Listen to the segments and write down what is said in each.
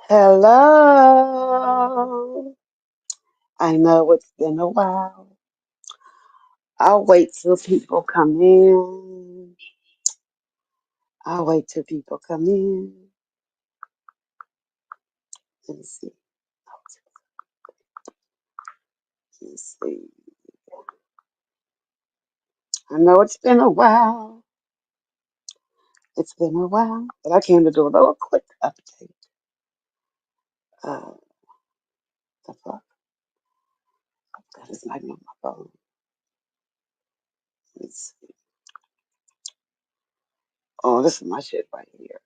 Hello. I know it's been a while. I'll wait till people come in. I'll wait till people come in. Let me see. Let me see. I know it's been a while. It's been a while. But I came to do a little quick update. Uh, the fuck? That is not on my phone. Let's see. Oh, this is my shit right here.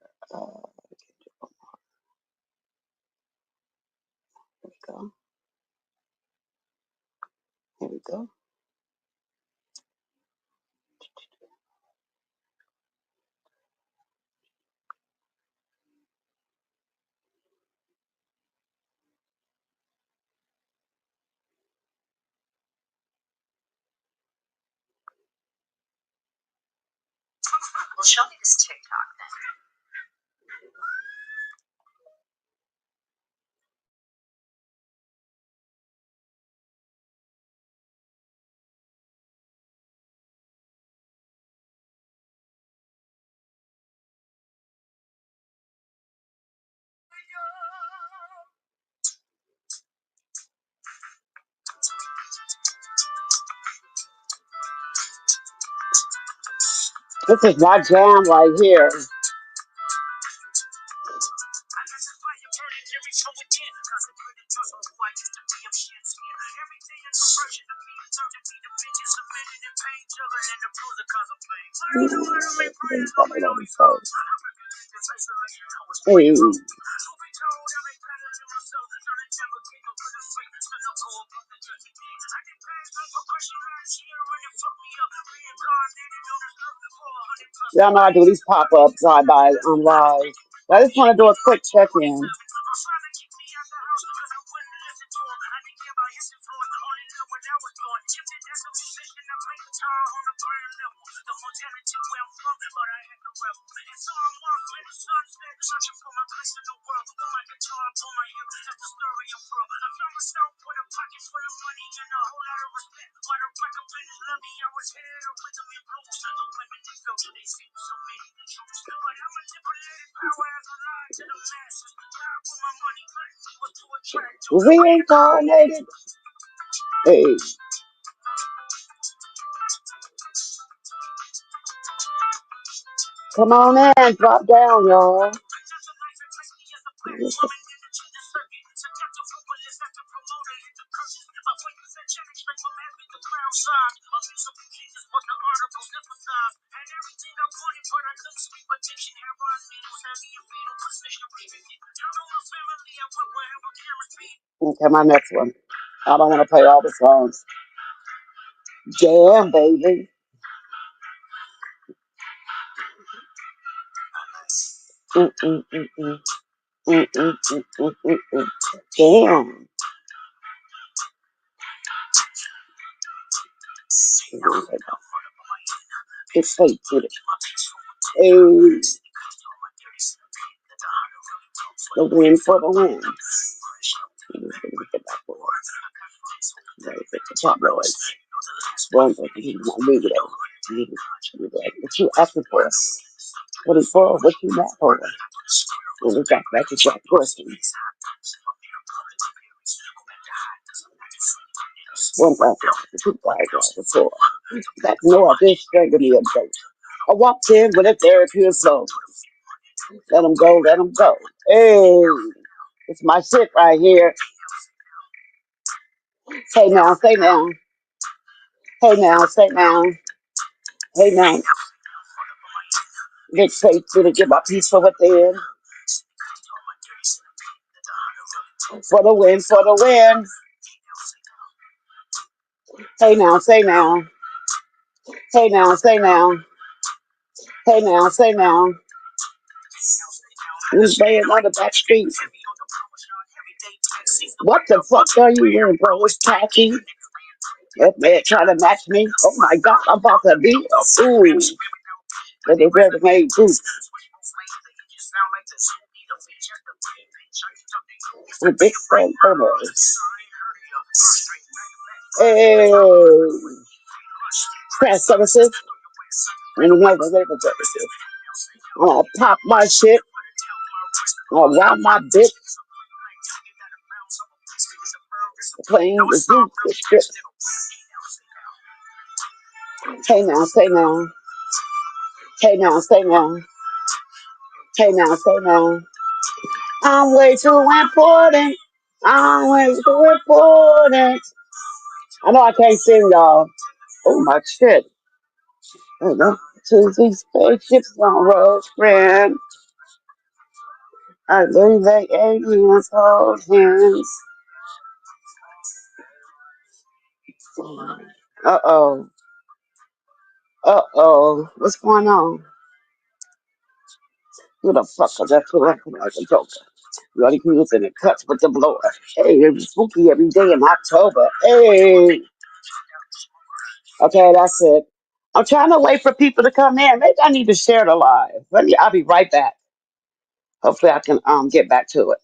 Here we go. Here we go. Well, show me this TikTok then. This is my jam right here. Hey. Y'all know I do these pop-up drive-bys on live. I just want to do a quick check-in. Reincarnated. Hey. Come on in, drop down, y'all. Okay, my next one. I don't want to play all the songs. Jam, baby. Mm-mm-mm-mm. Mm-mm-mm-mm-mm. Jam. It's fake to it. Hey, the win for the win. The top boys. One thing he's not leaving it. What you asking for? What is for? What you not for? When we got back to that question. One paragraph, the two paragraphs, the four. That no, I did strangle me a goat. I walked in with a therapy of soul. Let them go, let them go. Hey, it's my shit right here. Say now, say now. Hey now, say now. Hey now. Get safe to get my piece for what they in. For the win, for the win. Hey now, say now. Hey now, say now. Hey now, say now. Who's laying on the back street? What the fuck are you wearing, bro? It's tacky. That man trying to match me. Oh my god, I'm about to be a fool. But they better made boots. With big fat bubbles. Hey, crash services and labor services. I'm gonna pop my shit. I'm gonna round my bitch. Playing the zoo. Hey now, say now. Hey now, say now. Hey now, say now. I'm way too important. I'm way too important. I know I can't sing, y'all. Oh my shit. You know, to these spaceships on road, friend. I believe they aliens hold hands. Uh oh. Uh oh. What's going on? Who the fuck is that feel like a joker? The only people in the cuts with the blower. Hey, it's spooky every day in October. Hey. Okay, that's it. I'm trying to wait for people to come in. Maybe I need to share the live. I'll be right back. Hopefully I can get back to it.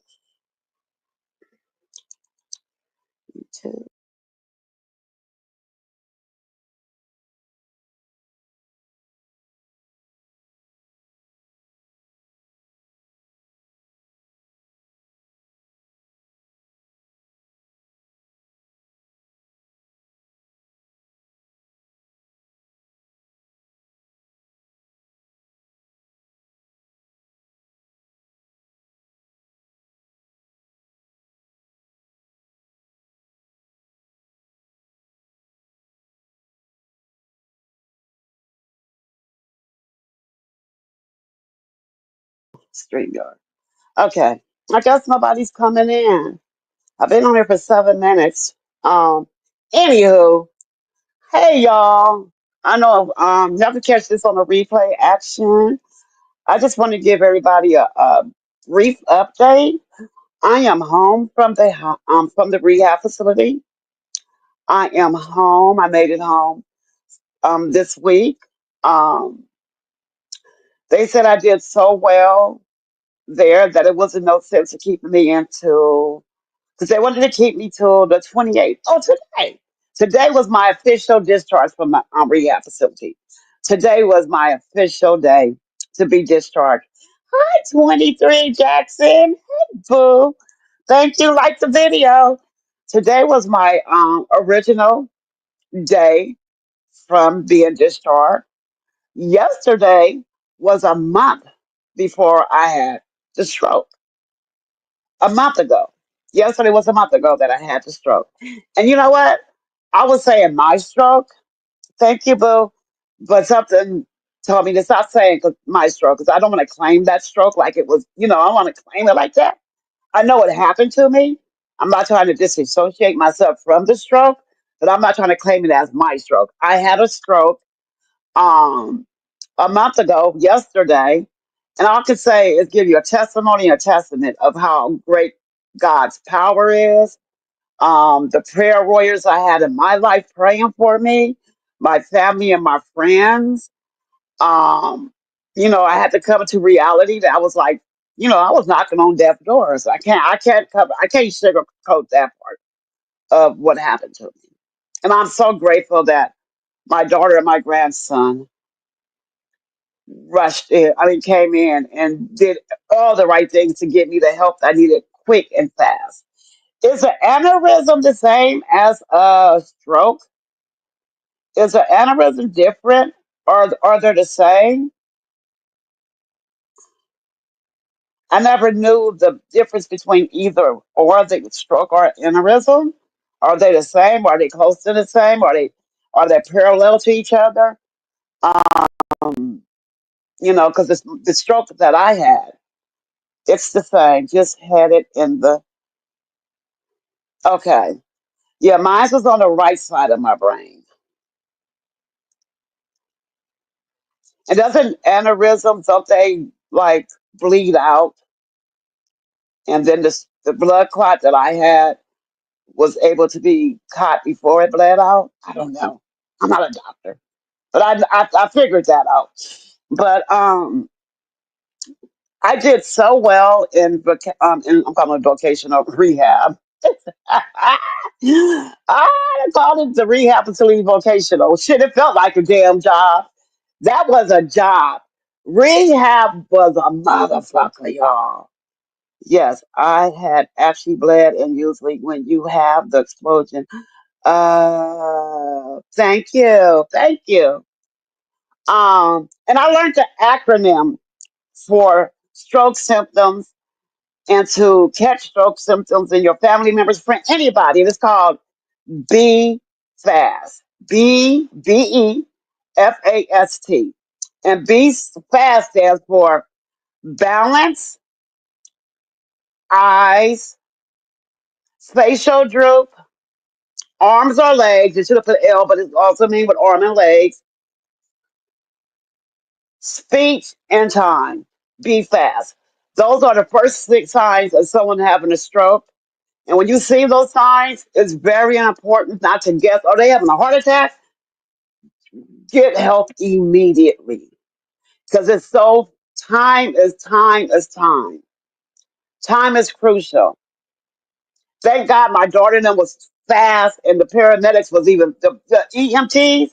StreamYard. Okay. I guess nobody's coming in. I've been on here for 7 minutes. Anywho, hey y'all. I know you have to catch this on a replay action. I just want to give everybody a brief update. I am home from the rehab facility. I am home. I made it home this week. Um, they said I did so well there that it wasn't no sense of keeping me until because they wanted to keep me till the 28th. Oh, today. Today was my official discharge from my rehab facility. Today was my official day to be discharged. Hi, 23 Jackson. Hey, boo. Thank you. Like the video. Today was my original day from being discharged. Yesterday was a month before I had the stroke. A month ago. Yesterday was a month ago that I had the stroke. And you know what? I was saying my stroke. Thank you, boo. But something told me to stop saying my stroke because I don't want to claim that stroke like it was, I want to claim it like that. I know it happened to me. I'm not trying to disassociate myself from the stroke, but I'm not trying to claim it as my stroke. I had a stroke um, a month ago, yesterday, and all I can say is give you a testimony, a testament of how great God's power is. The prayer warriors I had in my life praying for me, my family and my friends. Um, I had to come to reality that I was like, I was knocking on deaf doors. I can't sugarcoat that part of what happened to me. And I'm so grateful that my daughter and my grandson rushed in. I mean, came in and did all the right things to get me the help I needed quick and fast. Is an aneurysm the same as a stroke? Is an aneurysm different? Or are they the same? I never knew the difference between either or the stroke or aneurysm. Are they the same? Are they close to the same? Are they parallel to each other? Um, because the stroke that I had, it's the same. Just had it in the okay. Yeah, mine was on the right side of my brain. And doesn't aneurysms, don't they like bleed out? And then the blood clot that I had was able to be caught before it bled out. I don't know. I'm not a doctor, but I figured that out. But I did so well in I'm calling it vocational rehab. I called it the rehab facility vocational. Shit, it felt like a damn job. That was a job. Rehab was a motherfucker, y'all. Yes, I had actually bled, and usually when you have the explosion, thank you, thank you. And I learned the acronym for stroke symptoms and to catch stroke symptoms in your family members, friend, anybody. It's called B Fast. BEFAST. And B Fast stands for balance, eyes, spatial droop, arms or legs. You should have put L, but it's also mean with arm and legs, speech and time. Be fast. Those are the first six signs of someone having a stroke. And when you see those signs, it's very important not to guess, are they having a heart attack? Get help immediately. Because it's so time is time is time. Time is crucial. Thank God my daughter and them was fast and the paramedics was even the EMTs,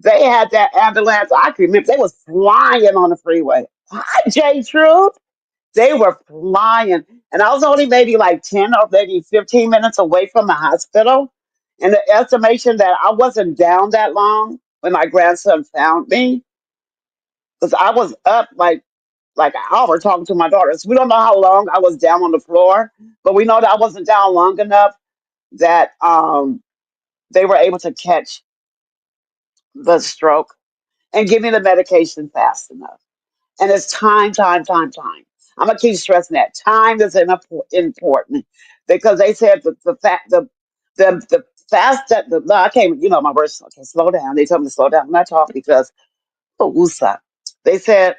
they had that ambulance. I can remember they was flying on the freeway. Hi, J Truth. They were flying. And I was only maybe like 10 or maybe 15 minutes away from the hospital. And the estimation that I wasn't down that long when my grandson found me, because I was up like an hour talking to my daughter. So we don't know how long I was down on the floor, but we know that I wasn't down long enough that they were able to catch the stroke and give me the medication fast enough. And it's time, time, time, time. I'm gonna keep stressing that time is important because they said the fact the fast that the no, I can't my words okay slow down. They told me to slow down when I talk because oh woosah. They said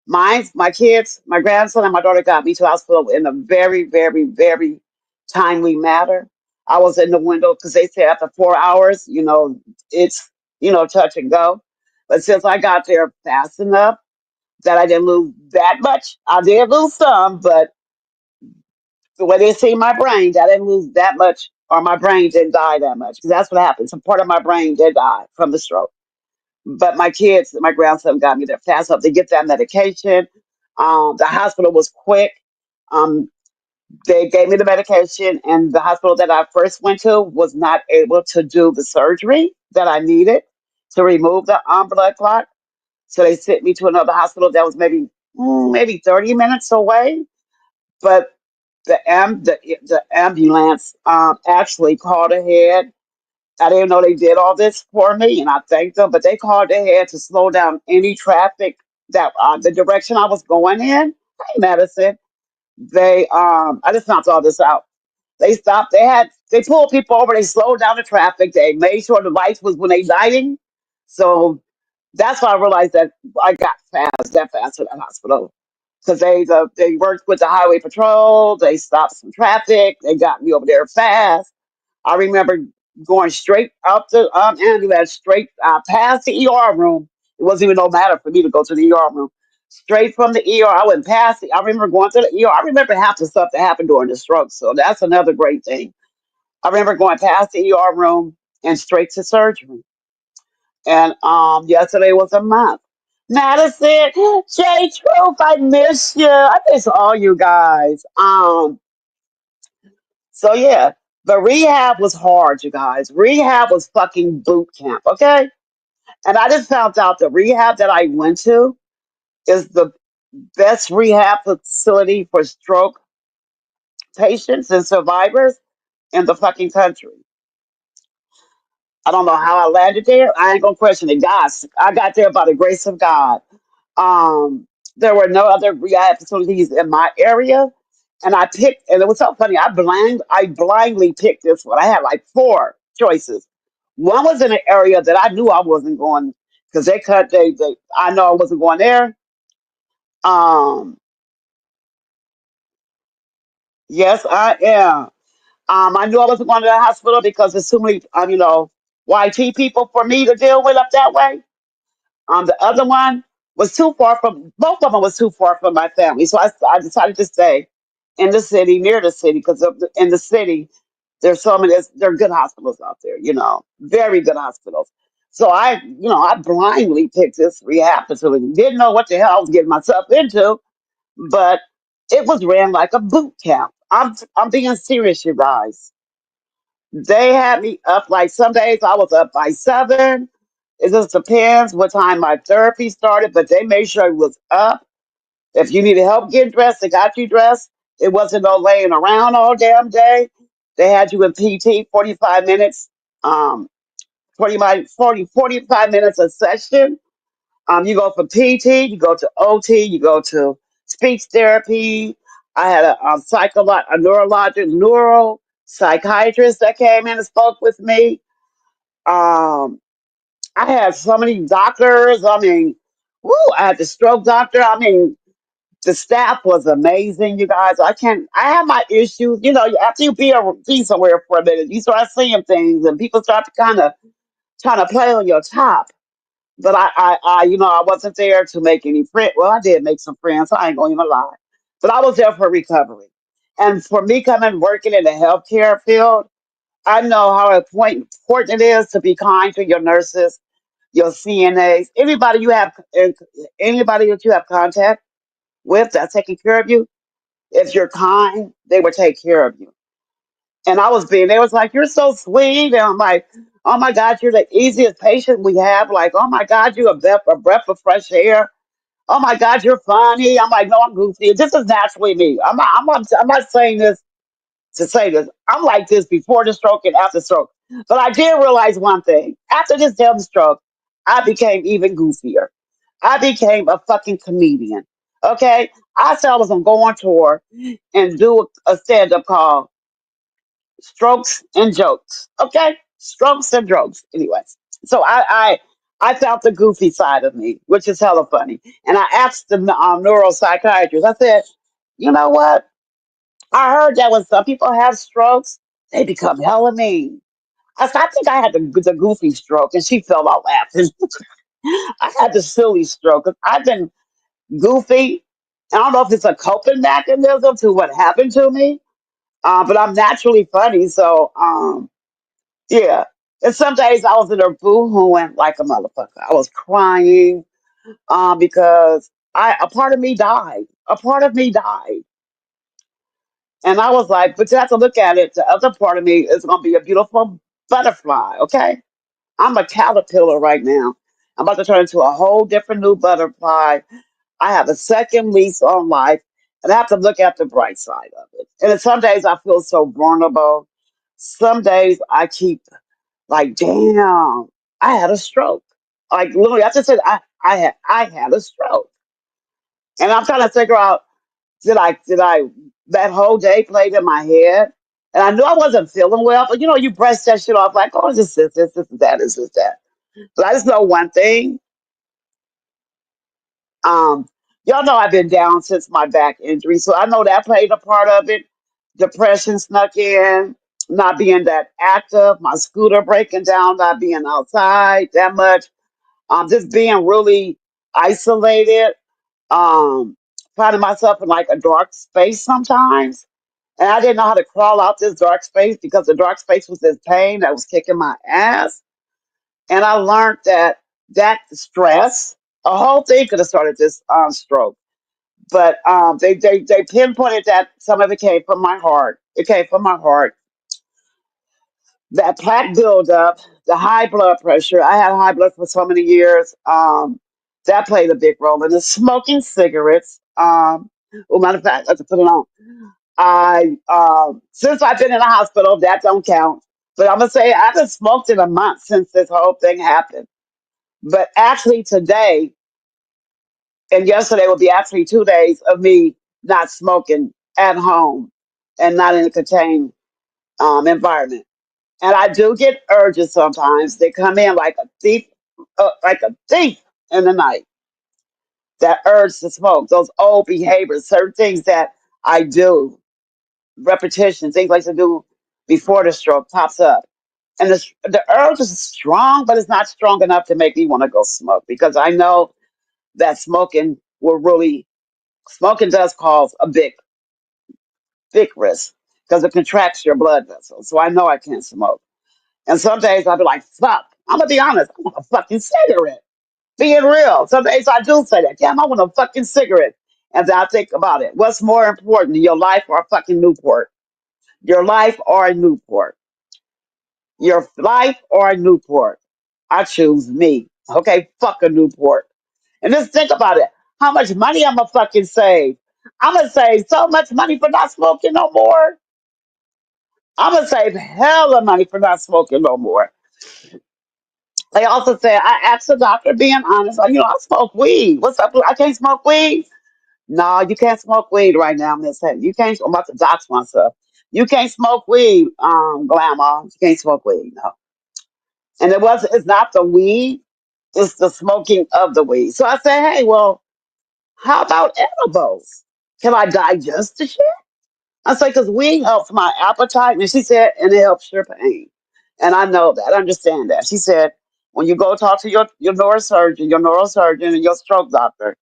my kids, my grandson and my daughter got me to hospital in a very, very, very timely matter. I was in the window because they said after 4 hours, it's touch and go. But since I got there fast enough that I didn't lose that much. I did lose some, but the way they see my brain, I didn't lose that much, or my brain didn't die that much. Because that's what happened. Some part of my brain did die from the stroke. But my kids, my grandson got me there fast enough to get that medication. The hospital was quick. Um, they gave me the medication, and the hospital that I first went to was not able to do the surgery that I needed to remove the blood clot. So they sent me to another hospital that was maybe 30 minutes away. But the ambulance actually called ahead. I didn't know they did all this for me, and I thanked them. But they called ahead to slow down any traffic that the direction I was going in. Hey, Madison, I just found all this out. They stopped. They pulled people over. They slowed down the traffic. They made sure the lights was when they lighting. So that's why I realized that I got that fast to the hospital because they worked with the highway patrol. They stopped some traffic. They got me over there fast. I remember going straight up the ambulance, straight past the ER room. It wasn't even no matter for me to go to the ER room. Straight from the ER, I went past. I remember going to the ER. I remember half the stuff that happened during the stroke, so that's another great thing. I remember going past the ER room and straight to surgery. And yesterday was a month. Madison, J Truth, I miss you. I miss all you guys. So yeah, the rehab was hard, you guys. Rehab was fucking boot camp, okay? And I just found out the rehab that I went to is the best rehab facility for stroke patients and survivors in the fucking country. I don't know how I landed there. I ain't gonna question it. God, I got there by the grace of God. Um, there were no other rehab facilities in my area, and I picked. And it was so funny. I blindly picked this one. I had like four choices. One was in an area that I knew I wasn't going because they cut. They I know I wasn't going there. Um, yes, I am. I knew I wasn't going to the hospital because there's too many, YT people for me to deal with up that way. The other one. was too far from both of them was too far from my family. So I decided to stay in the city, near the city, because in the city there's so many there are good hospitals out there, very good hospitals. So I blindly picked this rehab facility. Didn't know what the hell I was getting myself into, but it was ran like a boot camp. I'm being serious, you guys. They had me up like some days I was up by 7. It just depends what time my therapy started, but they made sure it was up. If you needed help getting dressed, they got you dressed. It wasn't no laying around all damn day. They had you in PT 45 minutes, 45 minutes a session. You go for PT, you go to OT, you go to speech therapy. I had a neuro psychiatrist that came in and spoke with me. Um, I had so many doctors. I mean, woo, I had the stroke doctor. I mean, the staff was amazing, you guys. I have my issues. After be somewhere for a minute, you start seeing things and people start to kind of trying to play on your top. But I wasn't there to make any friends. Well, I did make some friends. So I ain't going to even lie. But I was there for recovery. And for me coming working in the healthcare field, I know how important it is to be kind to your nurses, your CNAs, anybody that you have contact with that's taking care of you. If you're kind, they will take care of you. And they was like, you're so sweet. And I'm like, oh my God, you're the easiest patient we have. Like, oh my God, you're a breath of fresh air. Oh my God, you're funny. I'm like, no, I'm goofy. This is naturally me. I'm not saying this to say this. I'm like this before the stroke and after stroke. But I did realize one thing. After this damn stroke, I became even goofier. I became a fucking comedian. Okay? I said I was gonna go on tour and do a stand-up called Strokes and Jokes. Okay? Strokes and Jokes. Anyways. So I felt the goofy side of me, which is hella funny. And I asked the neuropsychiatrist, I said, you know what? I heard that when some people have strokes, they become hella mean. I think I had the goofy stroke, and she fell out laughing. I had the silly stroke. 'Cause I've been goofy. I don't know if it's a coping mechanism to what happened to me, but I'm naturally funny. So, yeah. And some days I was in there boo-hooing like a motherfucker. I was crying because a part of me died. A part of me died. And I was like, but you have to look at it. The other part of me is going to be a beautiful butterfly, okay? I'm a caterpillar right now. I'm about to turn into a whole different new butterfly. I have a second lease on life, and I have to look at the bright side of it. And then some days I feel so vulnerable. Some days I keep like, damn, I had a stroke. Like literally, I just said I had a stroke, and I'm trying to figure out did I that whole day played in my head, and I knew I wasn't feeling well. But you brush that shit off like, oh, it's just this is that, is this that. But I just know one thing. Um, y'all know I've been down since my back injury, so I know that played a part of it. Depression snuck in, not being that active, my scooter breaking down, not being outside that much, just being really isolated, um, finding myself in like a dark space sometimes. And I didn't know how to crawl out this dark space because the dark space was this pain that was kicking my ass. And I learned that stress, a whole thing could have started this stroke. But they pinpointed that some of it came from my heart. It came from my heart. That plaque buildup, the high blood pressure. I had high blood for so many years. That played a big role. And the smoking cigarettes. Well, matter of fact, let's put it on. I since I've been in the hospital, that don't count. But I'm gonna say I haven't smoked in a month since this whole thing happened. But actually today and yesterday will be actually 2 days of me not smoking at home and not in a contained environment. And I do get urges sometimes. They come in like a thief in the night. That urge to smoke, those old behaviors, certain things that I do, repetition, things like to do before the stroke pops up. And the urge is strong, but it's not strong enough to make me want to go smoke because I know that smoking does cause a big risk because it contracts your blood vessels. So I know I can't smoke. And some days I'll be like, fuck, I'm gonna be honest, I want a fucking cigarette. Being real. Some days I do say that. Damn, I want a fucking cigarette. And then I think about it. What's more important, your life or a fucking Newport? Your life or a Newport? Your life or a Newport? I choose me. Okay, fuck a Newport. And just think about it. How much money I'm gonna fucking save? I'm gonna save so much money for not smoking no more. I'm gonna save hella money for not smoking no more. They also said I asked the doctor, being honest, like, I smoke weed. What's up? I can't smoke weed. No, you can't smoke weed right now, Miss Hatton. You can't. I'm about to dox myself. You can't smoke weed, Grandma. You can't smoke weed. No, and it's not the weed. It's the smoking of the weed. So I said, hey, well, how about edibles? Can I digest the shit? I said, because weed helps my appetite. And she said, and it helps your pain. And I know that. I understand that. She said, when you go talk to your neurosurgeon and your stroke doctor,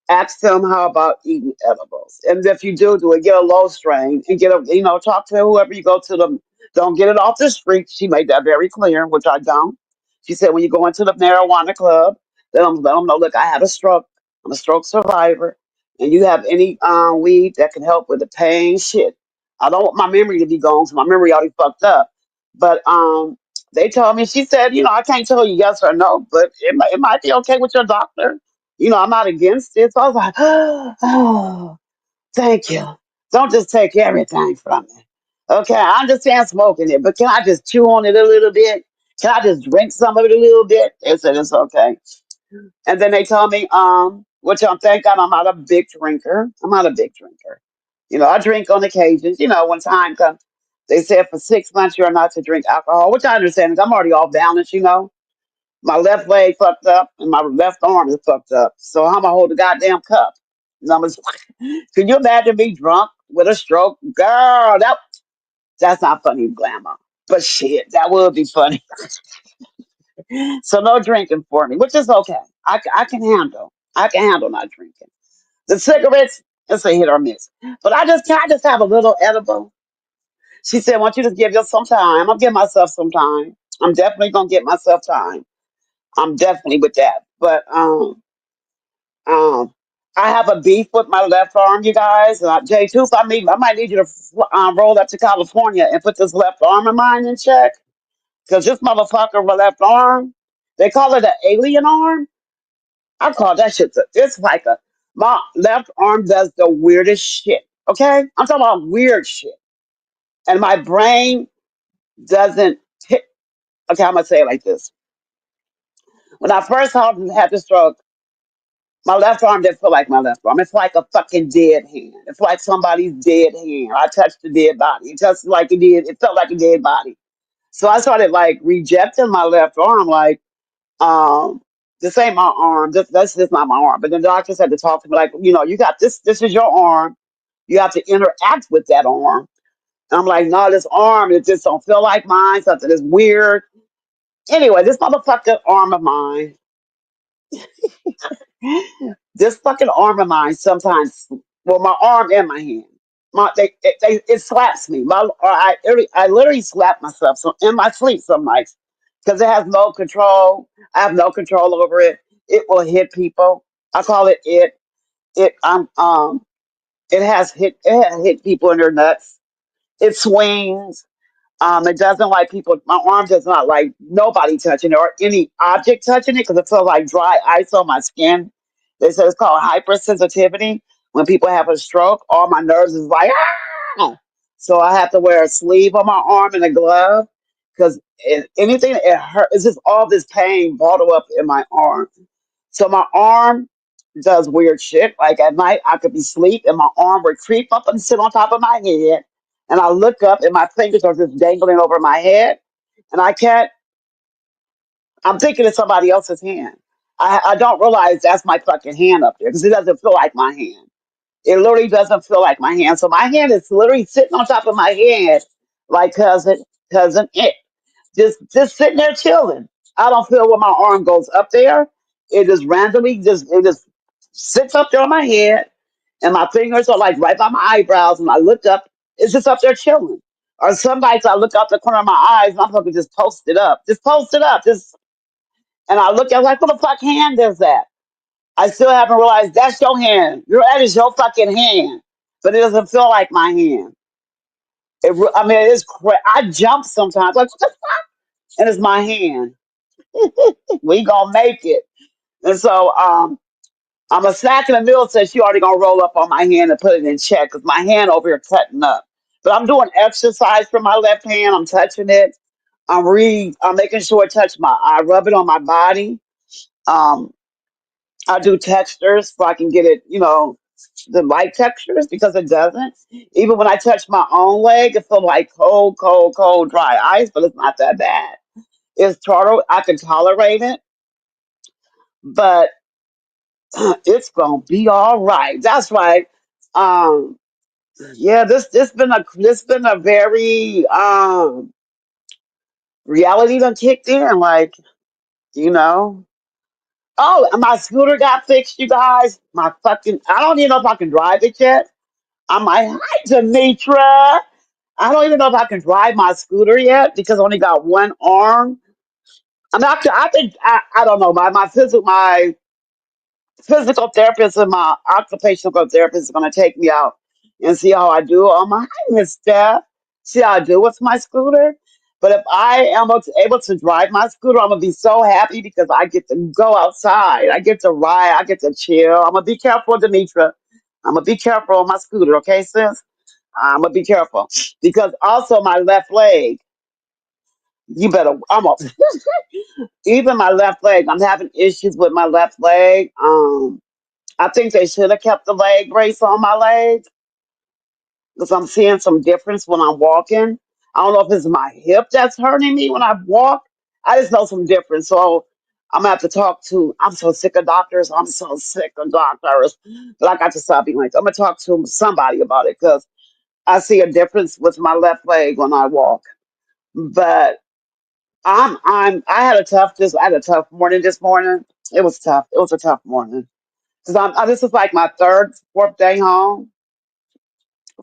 ask them how about eating edibles. And if you do it, get a low strain and talk to whoever you go to them. Don't get it off the street. She made that very clear, which I don't. She said, when you go into the marijuana club, let them know, look, I had a stroke. I'm a stroke survivor. And you have any weed that can help with the pain, shit. I don't want my memory to be gone, so my memory already fucked up. But they told me, she said, I can't tell you yes or no, but it might be okay with your doctor. I'm not against it. So I was like, oh, thank you. Don't just take everything from me. Okay, I understand smoking it, but can I just chew on it a little bit? Can I just drink some of it a little bit? They said it's okay. And then they told me, which I'm thank God I'm not a big drinker. I'm not a big drinker. I drink on occasions, when time comes. They said for 6 months you're not to drink alcohol, which I understand. 'Cause I'm already off balance. My left leg fucked up and my left arm is fucked up. So I'm gonna hold the goddamn cup. And I'm just, can you imagine me drunk with a stroke? Girl, that's not funny, Glamour. But shit, that would be funny. So no drinking for me, which is okay. I can handle. I can handle not drinking. The cigarettes, it's a hit or miss. But can I just have a little edible? She said, "Why don't you just give yourself some time?" I'll give myself some time. I'm definitely gonna get myself time. I'm definitely with that. But Um, I have a beef with my left arm, you guys. J Tooth, I might need you to roll up to California and put this left arm of mine in check. Because this motherfucker, my left arm, they call it an alien arm. I call that shit, it's like my left arm does the weirdest shit. Okay? I'm talking about weird shit. And my brain doesn't hit. Okay, I'm going to say it like this. When I first had the stroke, my left arm didn't feel like my left arm. It's like a fucking dead hand. It's like somebody's dead hand. I touched the dead body. It just like it did. It felt like a dead body. So I started like rejecting my left arm, like, this ain't my arm. That's just not my arm. But the doctors had to talk to me, like, you got this. This is your arm. You have to interact with that arm. And I'm like, no, this arm, it just don't feel like mine. Something is weird. Anyway, this motherfucking arm of mine. This fucking arm of mine sometimes, well, my arm and my hand, it slaps me. I literally slap myself in my sleep some nights because it has no control. I have no control over it. It will hit people. I call it it. It it has hit people in their nuts. It swings. It doesn't like people. My arm does not like nobody touching it or any object touching it because it feels like dry ice on my skin. They say it's called hypersensitivity. When people have a stroke, all my nerves is like, ah! So I have to wear a sleeve on my arm and a glove because anything it hurt. It's just all this pain bottled up in my arm. So my arm does weird shit. Like at night, I could be asleep and my arm would creep up and sit on top of my head. And I look up and my fingers are just dangling over my head. And I can't, I'm thinking it's somebody else's hand. I don't realize that's my fucking hand up there because it doesn't feel like my hand. It literally doesn't feel like my hand. So my hand is literally sitting on top of my head like cousin it. Just sitting there chilling. I don't feel when my arm goes up there. it just randomly just sits up there on my head, and my fingers are like right by my eyebrows. And I look up, it's just up there chilling. Or some nights I look out the corner of my eyes, and I'm fucking just post it up, just. And I look at like, what the fuck hand is that? I still haven't realized that's your hand. That is your fucking hand, but it doesn't feel like my hand. I mean, it's I jump sometimes like, what the fuck? And it's my hand. We gonna make it. And so I'm a snack in the middle says she already gonna roll up on my hand and put it in check because my hand over here cutting up. But I'm doing exercise for my left hand. I'm touching it. I'm making sure it touch I rub it on my body. Um, I do textures so I can get it, the right textures because it doesn't. Even when I touch my own leg, it feels like cold, cold, cold, dry ice, but it's not that bad. It's total. I can tolerate it, but it's gonna be all right. That's right. Um, yeah, this been a very reality done kicked in. Like you know. Oh, and my scooter got fixed, you guys. I don't even know if I can drive it yet. I'm like, hi, Demetra. I don't even know if I can drive my scooter yet because I only got one arm. I'm not. I think I don't know. My physical therapist and my occupational therapist is going to take me out and see how I do on my Miss Steph. See how I do with my scooter. But if I am able to drive my scooter, I'm gonna be so happy because I get to go outside. I get to ride. I get to chill. I'm gonna be careful, Demetra. I'm gonna be careful on my scooter, okay, sis? I'm gonna be careful because also my left leg. You better. Even my left leg. I'm having issues with my left leg. I think they should have kept the leg brace on my leg because I'm seeing some difference when I'm walking. I don't know if it's my hip that's hurting me when I walk. I just know some difference. So I'm gonna have to talk to. I'm so sick of doctors. I'm so sick of doctors. But I got to stop being like. I'm gonna talk to somebody about it because I see a difference with my left leg when I walk. But I had a I had a tough morning this morning. It was tough. It was a tough morning because this is like my fourth day home,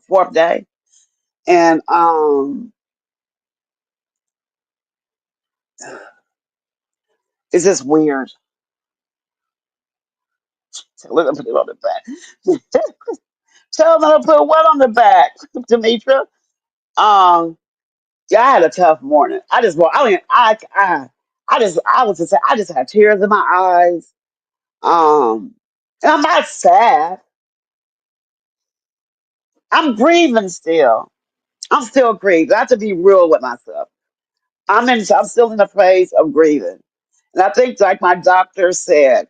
fourth day, and it's just weird. So let me put it on the back. Tell them to put what on the back, Demetra. Um, yeah, I had a tough morning. I just, well, I mean, I was just, I just had tears in my eyes. And I'm not sad. I'm grieving still. I'm still grieving. I have to be real with myself. I'm still in the phase of grieving. And I think like my doctor said,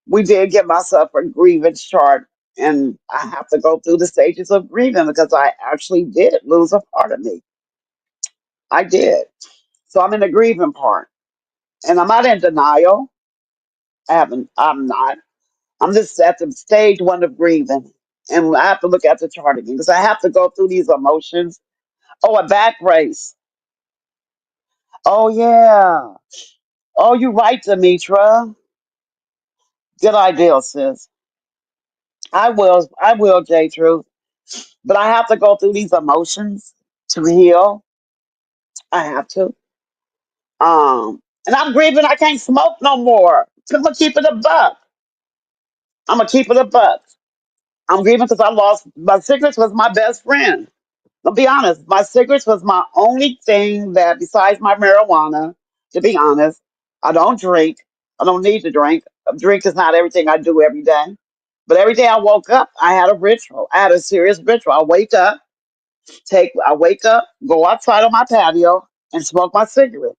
we did get myself a grievance chart and I have to go through the stages of grieving because I actually did lose a part of me. I did. So I'm in the grieving part. And I'm not in denial. I'm not. I'm just at the stage one of grieving. And I have to look at the chart again because I have to go through these emotions. Oh, a back brace. Oh yeah. Oh, you're right, Demetra. Good idea, sis. I will, J Truth. But I have to go through these emotions to heal. I have to. And I'm grieving I can't smoke no more. I'm gonna keep it a buck. I'm gonna keep it a buck. I'm grieving because I lost my cigarettes was my best friend. I'll be honest, my cigarettes was my only thing that besides my marijuana, to be honest, I don't drink. I don't need to drink. A drink is not everything I do every day. But every day I woke up, I had a ritual. I had a serious ritual. I wake up, go outside on my patio and smoke my cigarette.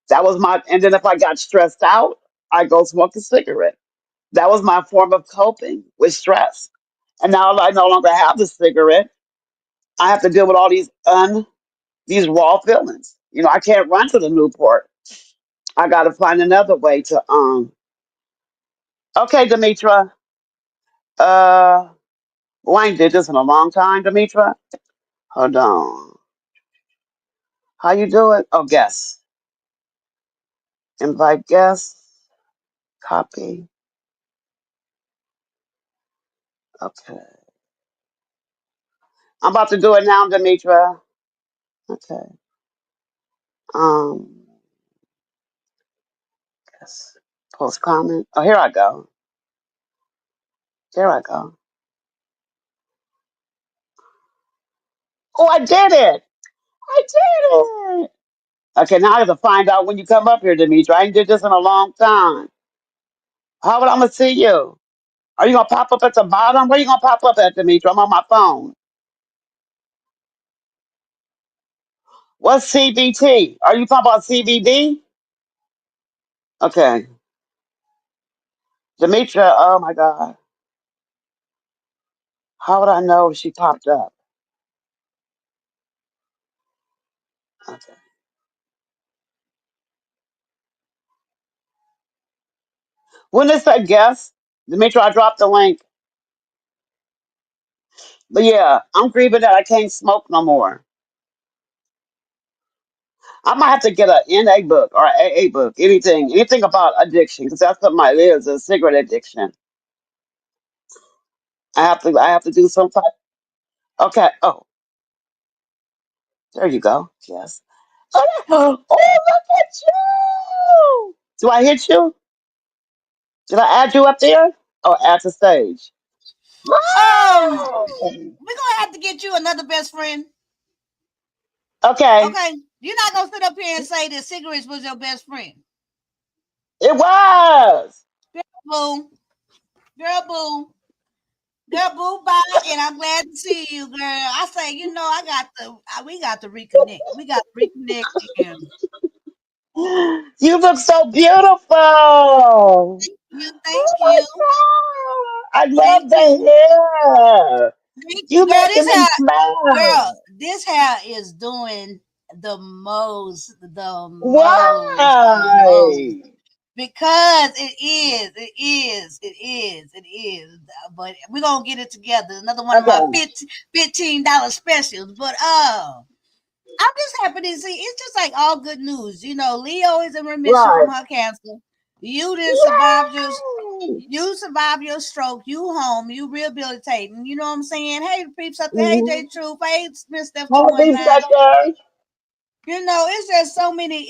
That was and then if I got stressed out, I go smoke a cigarette. That was my form of coping with stress. And now I no longer have the cigarette. I have to deal with all these raw feelings. I can't run to the Newport. I got to find another way to Okay, Demetra. Uh, Wayne did this in a long time, Demetra. Hold on. How you do it? Oh, guess. Invite guests. Copy. Okay. I'm about to do it now, Demetra. Okay. Um, yes. Post comment. Oh, here I go. Here I go. Oh, I did it. I did it. Okay, now I have to find out when you come up here, Demetra. I ain't did this in a long time. How would I gonna see you? Are you gonna pop up at the bottom? Where you gonna pop up at, Demetra? I'm on my phone. What's CBT? Are you talking about CBD? Okay. Demetra, oh my God. How would I know if she popped up? Okay. When it say guest, Demetra, I dropped the link. But yeah, I'm grieving that I can't smoke no more. I might have to get a NA book or a AA book, anything about addiction, because that's what my is, a cigarette addiction. I have to do some type. Okay. Oh, there you go. Yes. Oh, look at you! Do I hit you? Did I add you up there? Oh, add to stage. We're gonna have to get you another best friend. Okay, Okay, you're not gonna sit up here and say that cigarettes was your best friend. it was. Girl, boo, girl, boo, girl, boo, bye. And I'm glad to see you, girl. I say, we got to reconnect. We got to reconnect. And You look so beautiful. thank Oh my you, God. I thank love the you, hair. thank you, You girl. making me Girl, smile. this hair is doing the most. Why? Because it is. But we're gonna get it together. Another one of my Okay. $15 specials. But I'm just happy to see it's just like all good news. Leo is in remission from Right. her cancer. You didn't survive your Yay! you survived your stroke. You home. You rehabilitating. You know what I'm saying? Hey, peeps up there. Hey, J Mm-hmm. Truth. Hey, Miss Steph Hey, beef 219. sucker. It's just so many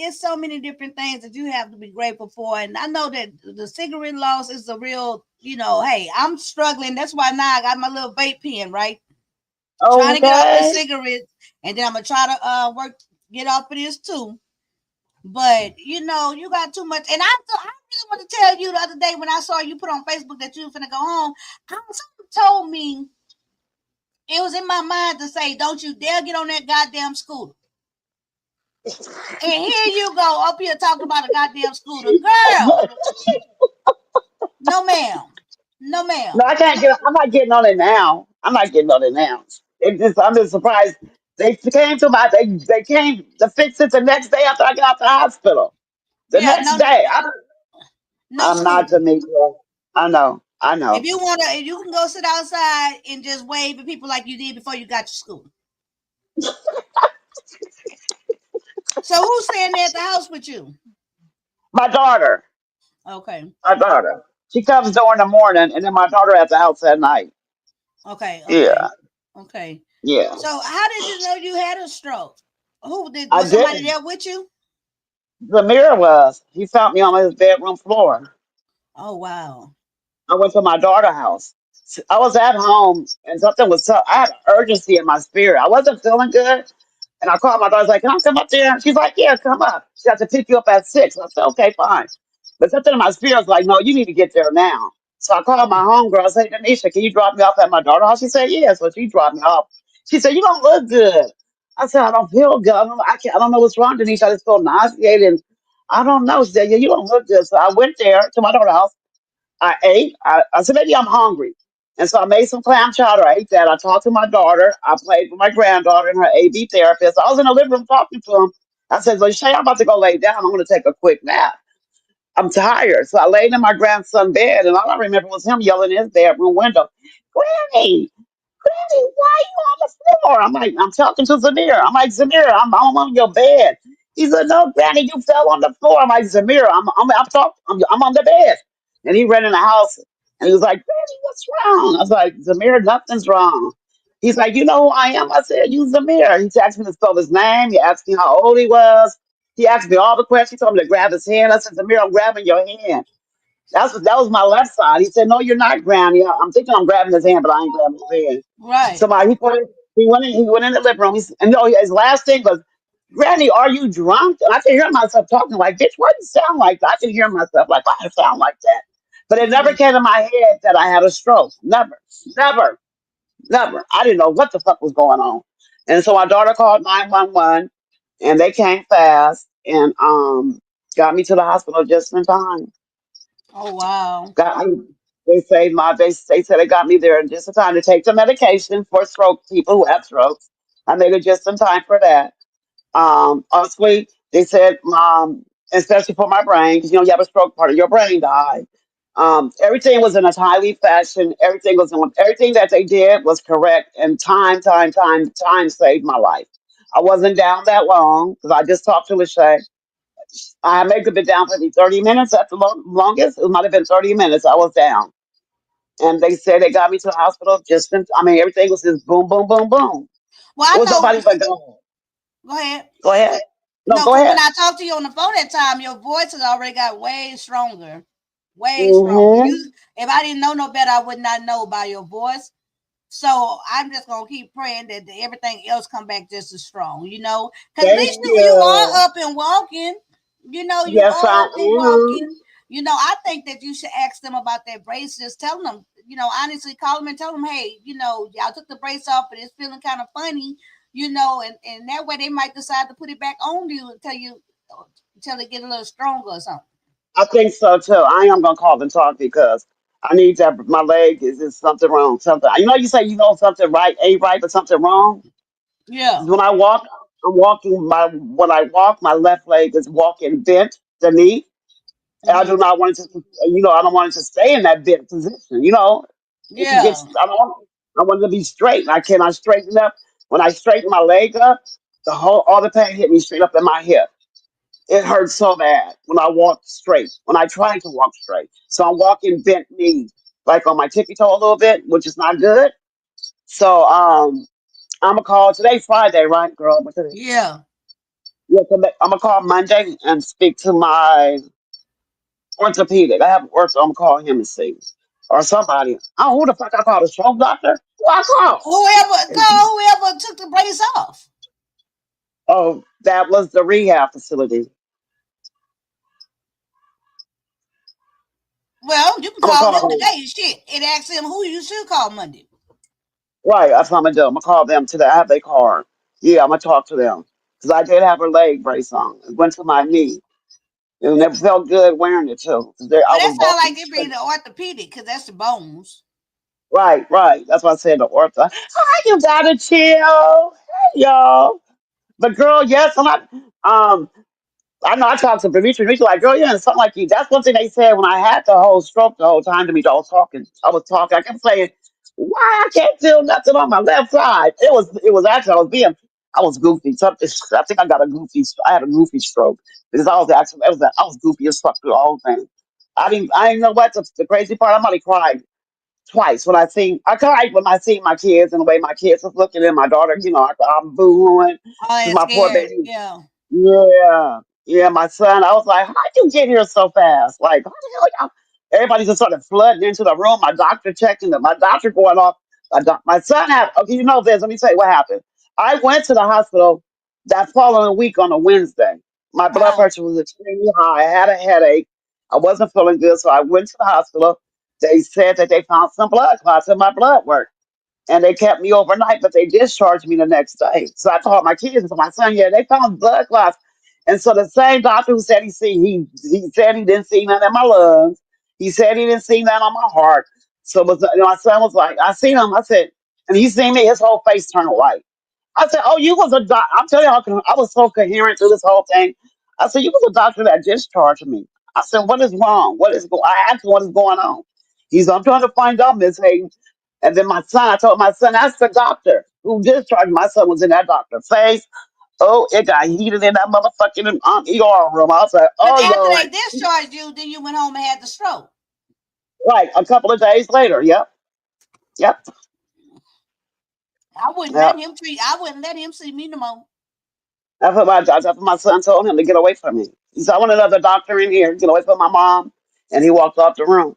different things that you have to be grateful for. And I know that the cigarette loss is a real, hey, I'm struggling. That's why now I got my little vape pen, right? Trying to get off the Okay. cigarettes, and then I'm gonna try to get off of this too. But you got too much. And I really want to tell you the other day when I saw you put on Facebook that you were finna go home. Something told me it was in my mind to say, "Don't you dare get on that goddamn scooter." And here you go up here talking about a goddamn scooter. Girl, no ma'am. No No, ma'am. I can't get. I'm not getting on it now. I'm not getting on it now. I'm just surprised. They came to my. They came to fix it the next day after I got out the hospital. The Yeah, next no, day. no I'm not scooter. Demetria. I know. I If know. you wanna, if you can go sit outside and just wave at people like you did before you got your scooter. So who's staying there at the house with you? My daughter. Okay. My daughter. She comes during the morning, and then my daughter at the house at night. Okay. Yeah. Okay. Okay. Yeah. So how did you know you had a stroke? Who did I was somebody didn't. there with you? The mirror was. He found me on his bedroom floor. Oh wow. I went to my daughter's house. I was at home and something was up. I had an urgency in my spirit. I wasn't feeling good. And I called my daughter. I was like, "Can I come up there?" And she's like, "Yeah, come up." She had to pick you up at 6. I said, "Okay, fine." But something in my spirit was like, "No, you need to get there now." So I called my homegirl. I said, "Denisha, can you drop me off at my daughter's house?" She said, "Yeah." So she dropped me off. She said, "You don't look good." I said, "I don't feel good. I don't know what's wrong, Denisha. I just feel nauseated. And I don't know." She said, "Yeah, you don't look good." So I went there to my daughter's house. I ate. I said, maybe I'm hungry. And so I made some clam chowder. I ate that. I talked to my daughter. I played with my granddaughter and her AV therapist. I was in the living room talking to him. I said, well, Shay, I'm about to go lay down. I'm going to take a quick nap. I'm tired. So I laid in my grandson's bed, and all I remember was him yelling in his bedroom window, Granny, Granny, why are you on the floor? I'm like, I'm talking to Zamir. I'm like, Zamir, I'm on your bed. He said, no, Granny, you fell on the floor. I'm like, Zamir, I'm on the bed. And he ran in the house and he was like, Randy, what's wrong? I was like, Zamir, nothing's wrong. He's like, you know who I am? I said, you Zamir. He asked me to spell his name. He asked me how old he was. He asked me all the questions. He told me to grab his hand. I said, Zamir, I'm grabbing your hand. That was my left side. He said, no, you're not grabbing. I'm thinking I'm grabbing his hand, but I ain't grabbing his hand. Right. Somebody he went in the living room. And no, his last thing was, Granny, are you drunk? And I can hear myself talking like, bitch, why do you sound like that? I can hear myself like, why do I sound like that? But it never Mhm. came to my head that I had a stroke. Never, never, never. I didn't know what the fuck was going on. And so my daughter called 911 and they came fast and got me to the hospital just in time. Oh wow. Got me. They said they got me there in just in time to take the medication for stroke people who have strokes. I made it just in time for that. Honestly, they said, especially for my brain, because you have a stroke, part of your brain died. Everything was in a timely fashion. Everything that they did was correct, and time saved my life. I wasn't down that long because I just talked to Lachey. I may have been down for maybe 30 minutes at the longest. It might have been 30 minutes. I was down. And they said they got me to the hospital everything was just boom, boom, boom, boom. Well, It I was know. nobody but God. Go ahead. Go ahead. No, No, go because when ahead. I talked to you on the phone that time, your voice has already got way stronger. Way stronger. Hmm. You, if I didn't know no better, I would not know by your voice. So I'm just gonna keep praying that everything else come back just as strong, because at least Thank you are you. up and walking. You Yes, are I up and am. walking. I think that you should ask them about their braces. Tell them, honestly, call them and tell them, hey, y'all took the brace off, but it's feeling kind of funny, and that way they might decide to put it back on you until it get a little stronger or something. I think so too. I am gonna call and talk because I need that. My leg is something wrong. Something. You say something right ain't right, but something wrong. Yeah. When I walk, I'm walking. When I walk, my left leg is walking bent the knee. And I do Hmm. not want it to. I don't want it to stay in that bent position. It can get. Yeah. I want it to be straight. And I cannot straighten up. When I straighten my leg up, all the pain hit me straight up in my hip. It hurts so bad when I walk straight, when I try to walk straight. So I'm walking bent knee, like on my tippy toe a little bit, which is not good. So I'm gonna call today Friday, right, girl? What's today? Yeah. Yeah, I'm gonna call Monday and speak to my orthopedic. I have an ortho. I'm gonna call him and see, or somebody. Oh, who the fuck I call? The stroke doctor? Who I call? Whoever took the brace off. Oh, that was the rehab facility. Well, you can I'm gonna call them call them. today. Shit, and ask them who you should call Monday. Right, that's what I'm gonna do. I'm gonna call them today. I have their card. Yeah, I'm gonna talk to them because I did have a leg brace on. It went to my knee, and it felt good wearing it too. 'Cause I Well, that was sounds walking like it be straight. the orthopedic because that's the bones. Right, right. That's why I said the ortho. Hi, you gotta chill, hey, y'all. But girl, yes, I'm not. I know I talked to Demetri. Demetri like, girl, you're in something like you. That's one thing they said when I had the whole stroke the whole time to me. I was talking. I was talking. I kept saying, why I can't feel nothing on my left side. It was actually I was goofy. Something I think I had a goofy stroke because I was actually I was goofy as fuck through the whole thing. I didn't know what the crazy part. I might have cried twice when I cried when I seen my kids and the way my kids was looking at my daughter. I'm booing Oh, because and my poor scared. baby. Yeah. Yeah, yeah, my son. I was like, how'd you get here so fast? Like, how the hell y'all? Everybody just started flooding into the room. My doctor checking them. My doctor going off. My son had. Okay, this. Let me tell you what happened. I went to the hospital that following week on a Wednesday. My blood Uh-huh. pressure was extremely high. I had a headache. I wasn't feeling good, so I went to the hospital. They said that they found some blood clots in my blood work and they kept me overnight, but they discharged me the next day. So I called my kids and told my son, yeah, they found blood clots. And so the same doctor who said he said he didn't see none in my lungs. He said he didn't see none on my heart. So my son was like, I seen him. I said, and he seen me, his whole face turned white. I said, "Oh, you was a doc." I'm telling you, I was so coherent through this whole thing. I said, "You was a doctor that discharged me." I said, "What is wrong? I asked him what is going on." He's, "I'm trying to find out, Miss Hayden." And then I told my son, "That's the doctor who discharged." My son was in that doctor's face. Oh, it got heated in that motherfucking ER room. I was like, But "Oh after they Lord." discharged you, then you went home and had the stroke. Right, a couple of days later. Yep, yep, I wouldn't let yep. him treat. I wouldn't let him see me no more. That's what my son told him to get away from me. He said, "I want another doctor in here. Get away from my mom." And he walked off the room.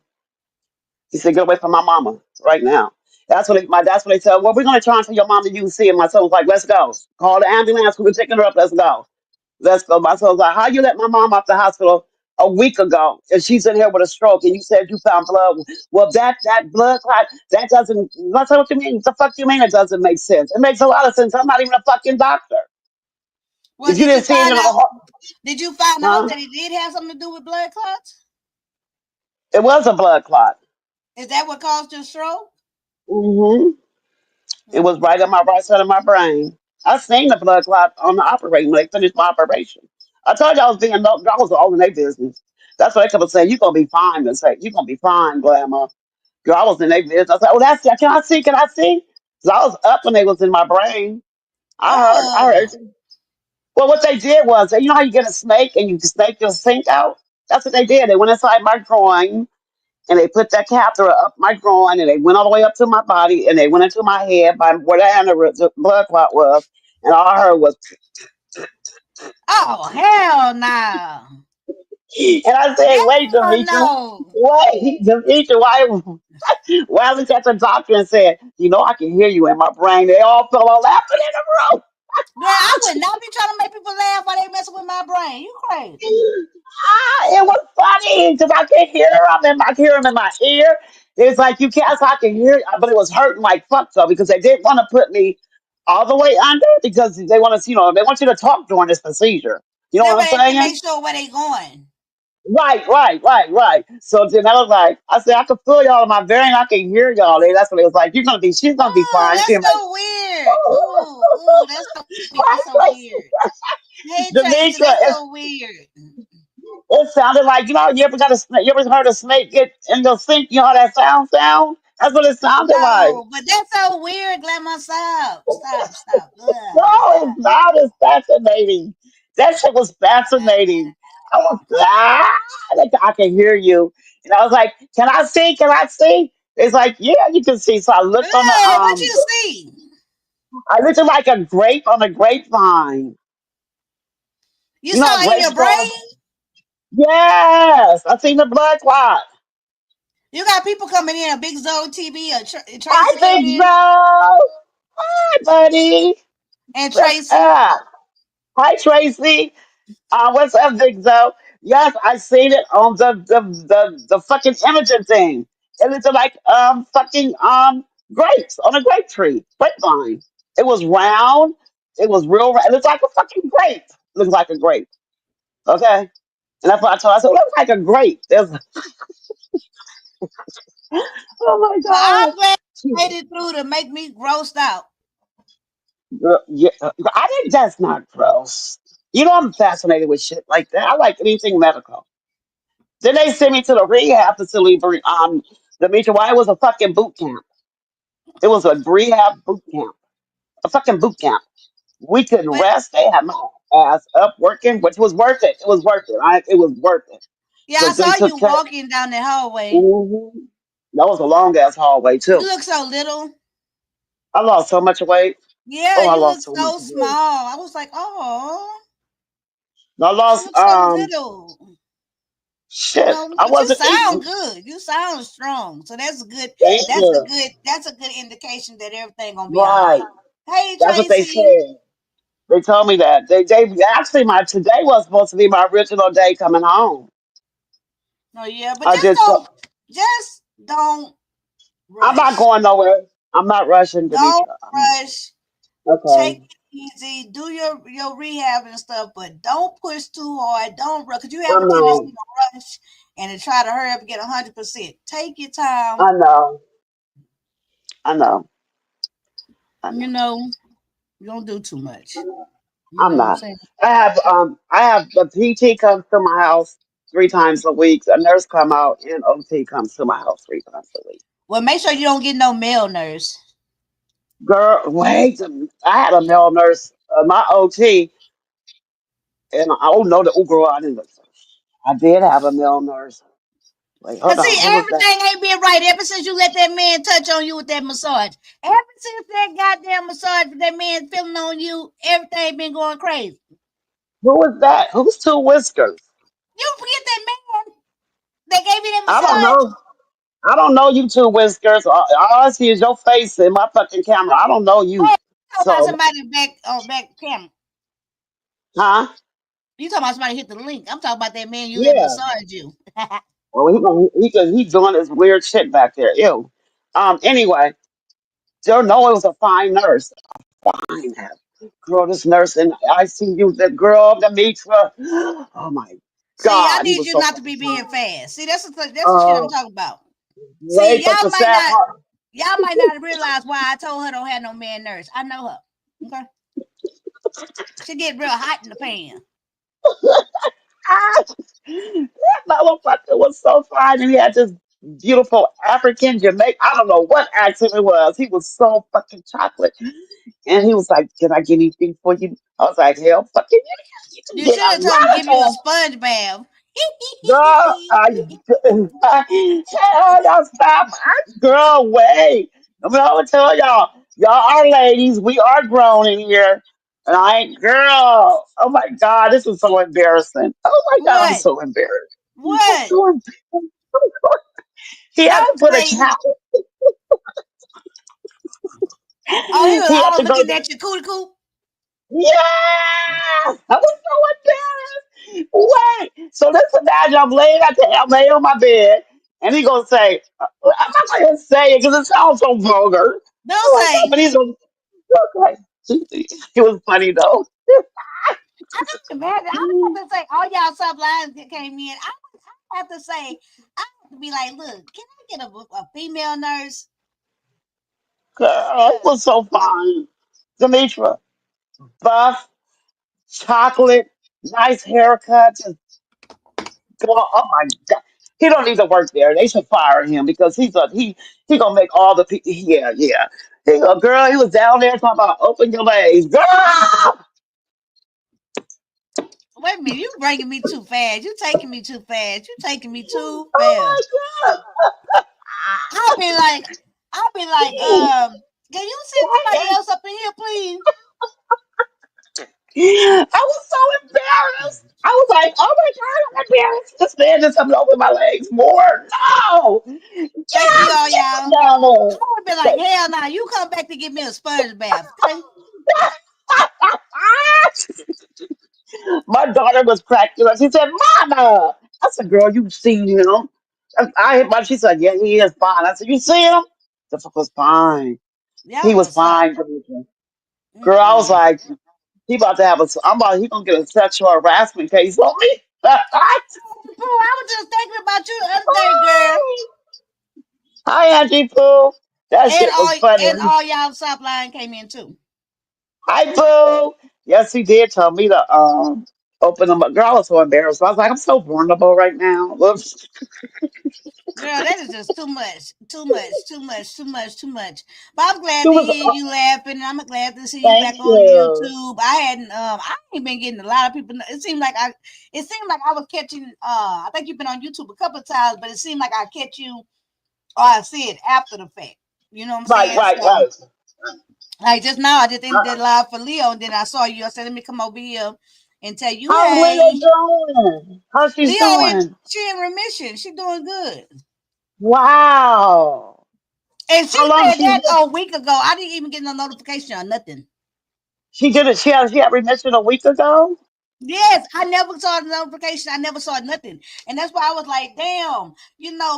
He said, "Get away from my mama right now." That's what they said. Well, we're gonna transfer your mom to UC. And my son was like, "Let's go. Call the ambulance. We're taking her up. Let's go. Let's go." My son was like, "How you let my mom off the hospital a week ago and she's in here with a stroke and you said you found blood?" Well, that blood clot that doesn't. That's what you mean. The fuck you mean it doesn't make sense? It makes a lot of sense. I'm not even a fucking doctor. Well, If you didn't see it in the heart, did you find out huh? that it did have something to do with blood clots? It was a blood clot. Is that what caused your stroke? Hmm. It was Hmm. right in my right side of my brain. I seen the blood clot on the operating when they finished my operation. I told you I was being no, I was all in their business. That's what they kept saying. You're gonna be fine. They say you're gonna be fine, Glamour. Girl, I was in their business. I said, "Oh, that's can I see? Can I see?" Because I was up when they was in my brain. I Oh, heard. Well, what they did was, you know how you get a snake and you snake your sink out? That's what they did. They went inside my groin and they put that catheter up my groin and they went all the way up to my body and they went into my head by where the blood clot was. And all I heard was, oh, hell no, and I said, "Wait, hell Demetri, no. wait, Demetri, why I looked at the doctor and said, I can hear you in my brain." They all fell out laughing in the room. Girl, I would not be trying to make people laugh while they messing with my brain. You crazy? It was funny because I could hear him, and I could hear him in my ear. It's like you can't, so I can hear, but it was hurting like fuck though because they didn't want to put me all the way under because they want to, they want you to talk during this procedure. You know That what I'm way they can saying? make sure where they going. Right, right, right, right. So then I was like, I said, I can feel y'all in my bearing. I can hear y'all. And that's what it was like. She's gonna be Oh, fine. She that's like, so weird. Ooh, that's so weird. That's so weird. Hey Tracy, Demetra, that's so weird. it sounded like, you ever got a snake, you ever heard a snake get in the sink? You know how that sound? That's what it sounded like. No, but that's so weird, Glamour. Stop, stop, stop. Ugh. No, it's not. It's fascinating. That shit was fascinating. I was like, I can hear you. And I was like, "Can I see? Can I see?" It's like, "Yeah, you can see." So I looked on the What you see? I looked at like a grape on a grapevine. You You know how saw in grapes your grow? brain? Yes, I seen the blood clot. You got people coming in. A big Zoe TV. I Tracy came think in, so. Hi, buddy. and What's Tracy. up? Hi, Tracy. What's up, Big Zo? Yes, I seen it on the fucking imaging thing. It looked like fucking grapes on a grape tree, grapevine. It was round. It was real. It looked like a fucking grape. Looks like a grape. Okay, and that's what I told. I said, "It looks like a grape." There's, oh my Well, god. I'm glad you made it through to make me grossed out. Girl, yeah, I think that's not gross. I'm fascinated with shit like that. I like anything medical. Then they sent me to the rehab facility for Demetri. Why it was a fucking boot camp. It was a rehab boot camp. A fucking boot camp. We couldn't But rest. They had my ass up working, which was worth it. It was worth it. It was worth it. yeah, I Because they saw took you care. walking down the hallway. Mhm. That was a long ass hallway You too. look so little. I lost so much weight. Yeah, Oh, I you look lost so much so weight. small. I was like, oh, I you lost look so little. shit. No, I but you wasn't sound eating. good. You sound strong. So that's good. Thank That's a you. good. That's a good indication that everything gonna be all Right. right. Hey That's what they Tracy. said. They told me that. They actually my today was supposed to be my original day coming home. No, yeah, but I just just don't I'm not rush. going nowhere. I'm not rushing, Don't Demetra. rush. Take Okay. it easy. Do your rehab and stuff, but don't push too hard. Don't rush because you have a I'm tendency not. to rush and to try to hurry up and get 100%. Take your time. I know. I know. I You know. know, you don't do too much. You I'm know what I'm not. saying? I have the PT comes to my house 3 times a week. A nurse come out and OT comes to my house 3 times a week. Well, make sure you don't get no male nurse. Girl, wait. I had a male nurse, my OT, and I don't know the girl. I did have a male nurse. Wait, hold Cause see, on. Who was that? everything ain't been right ever since you let that man touch on you with that massage. Ever since that goddamn massage with that man feeling on you, everything been going crazy. Who was that? Who's two whiskers? You forget that man that gave you that I don't massage? know. I don't know you two whiskers. All I see is your face in my fucking camera. I don't know you. Oh, you talking about So, somebody back on back camera. huh? You talking about somebody hit the link. I'm talking about that man you let Yeah. massage you. Well, he's doing this weird shit back there. Ew. Anyway, Joe Noah was a fine nurse. Fine girl, this nurse in ICU, the girl, Demetra. Oh my See, I God, he need was you so not to fucking be being fine. fast. See, that's the shit I'm Uh, talking about. See, wait, but the sad part. y'all might not realize why I told her don't have no man nurse. I know her. Okay. She get real hot in the pan. Ah, that motherfucker was so fine, and he had this beautiful African Jamaican. I don't know what accent it was. He was so fucking chocolate, and he was like, "Can I get anything for you?" I was like, "Hell, fucking, you can You get should a have told him to lot give you a of sponge bath. girl." Hell, y'all stop, girl. Wait, I'm gonna tell y'all, y'all are ladies. We are grown in here. And I ain't girl. Oh my God, this is so embarrassing. Oh my God, I'm What? so embarrassed. I'm What? so He had to Don't put a say. cow. Oh, he was He had all to go. looking at your cootie coop. Yeah, I was so embarrassed. Wait, so let's imagine I'm laying at the I'm laying on my bed, and he gonna say, I'm not gonna say it because it sounds so vulgar. Don't Oh my God, say. but he's gonna look like it was funny though. I can imagine. I would have to say, all y'all sub lines that came in. I have to say, I have to be like, look, can I get a female nurse? Girl, he Cause was so fine. Demetra, buff, chocolate, nice haircut, just oh my God. He don't need to work there. They should fire him because he gonna make all the people. Yeah, yeah. He go, girl. He was down there talking about open your legs, girl. Oh wait a minute, you bringing me too fast. You taking me too fast. You taking me too my fast. God. I'll be like, I'll be like, can you send somebody else up in here, please? I was so embarrassed. I was like, oh my God, I'm embarrassed. This man just coming open my legs more. No, Thank you, all get him y'all. down I would be like, hell no, you come back to give me a sponge bath, okay? there. My daughter was cracking up. She said, Mama. I said, girl, you've seen him. She said, yeah, he is fine. I said, you see him? The fuck was fine. Y'all He was gonna stop. fine. Girl, I was Mm-mm. like, he gonna get a sexual harassment case on me. Pooh, I was just thinking about you the other day, girl. Hi, Auntie Pooh. That And shit was funny. all y'all stop line came in too. Hi, Pooh. Yes, he did tell me to open them up. Girl, I was so embarrassed. I was like, I'm so vulnerable right now. Whoops. Girl, that is just too much, too much, too much, too much, too much. But I'm She glad to was, hear you laughing, and I'm glad to see you thank back on you. YouTube. I ain't been getting a lot of people. It seemed like I was catching. I think you've been on YouTube a couple of times, but it seemed like I catch you or I see it after the fact. You know what I'm Right, saying? right, So, right. like just now, I just ended Uh, that live for Leo, and then I saw you. I said, let me come over here and tell you, how's Leo hey, doing? How's she's doing? She in remission. She doing good. Wow. And she How long said she that a week ago. I didn't even get no notification or nothing. she did it? She had remission a week ago. Yes, I never saw the notification. I never saw nothing. And that's why I was like, damn,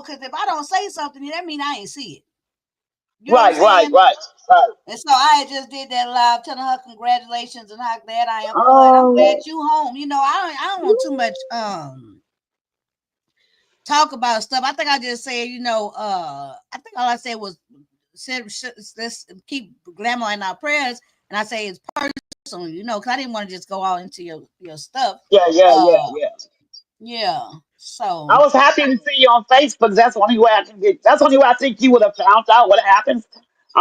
because if I don't say something, that means I ain't see it. You know what I'm Right, right, saying? right, right. And so I just did that live telling her congratulations and how glad I am for her. And I'm glad Oh, you home. I don't want too much talk about stuff. I think I just said, I think all I said was let's keep glamour in our prayers. And I say it's personal, because I didn't want to just go all into your stuff. yeah, yeah, yeah, Uh, yeah. yeah. I So was happy to see you on Facebook. That's the only way I can get. That's the only way I think you would have found out what happened.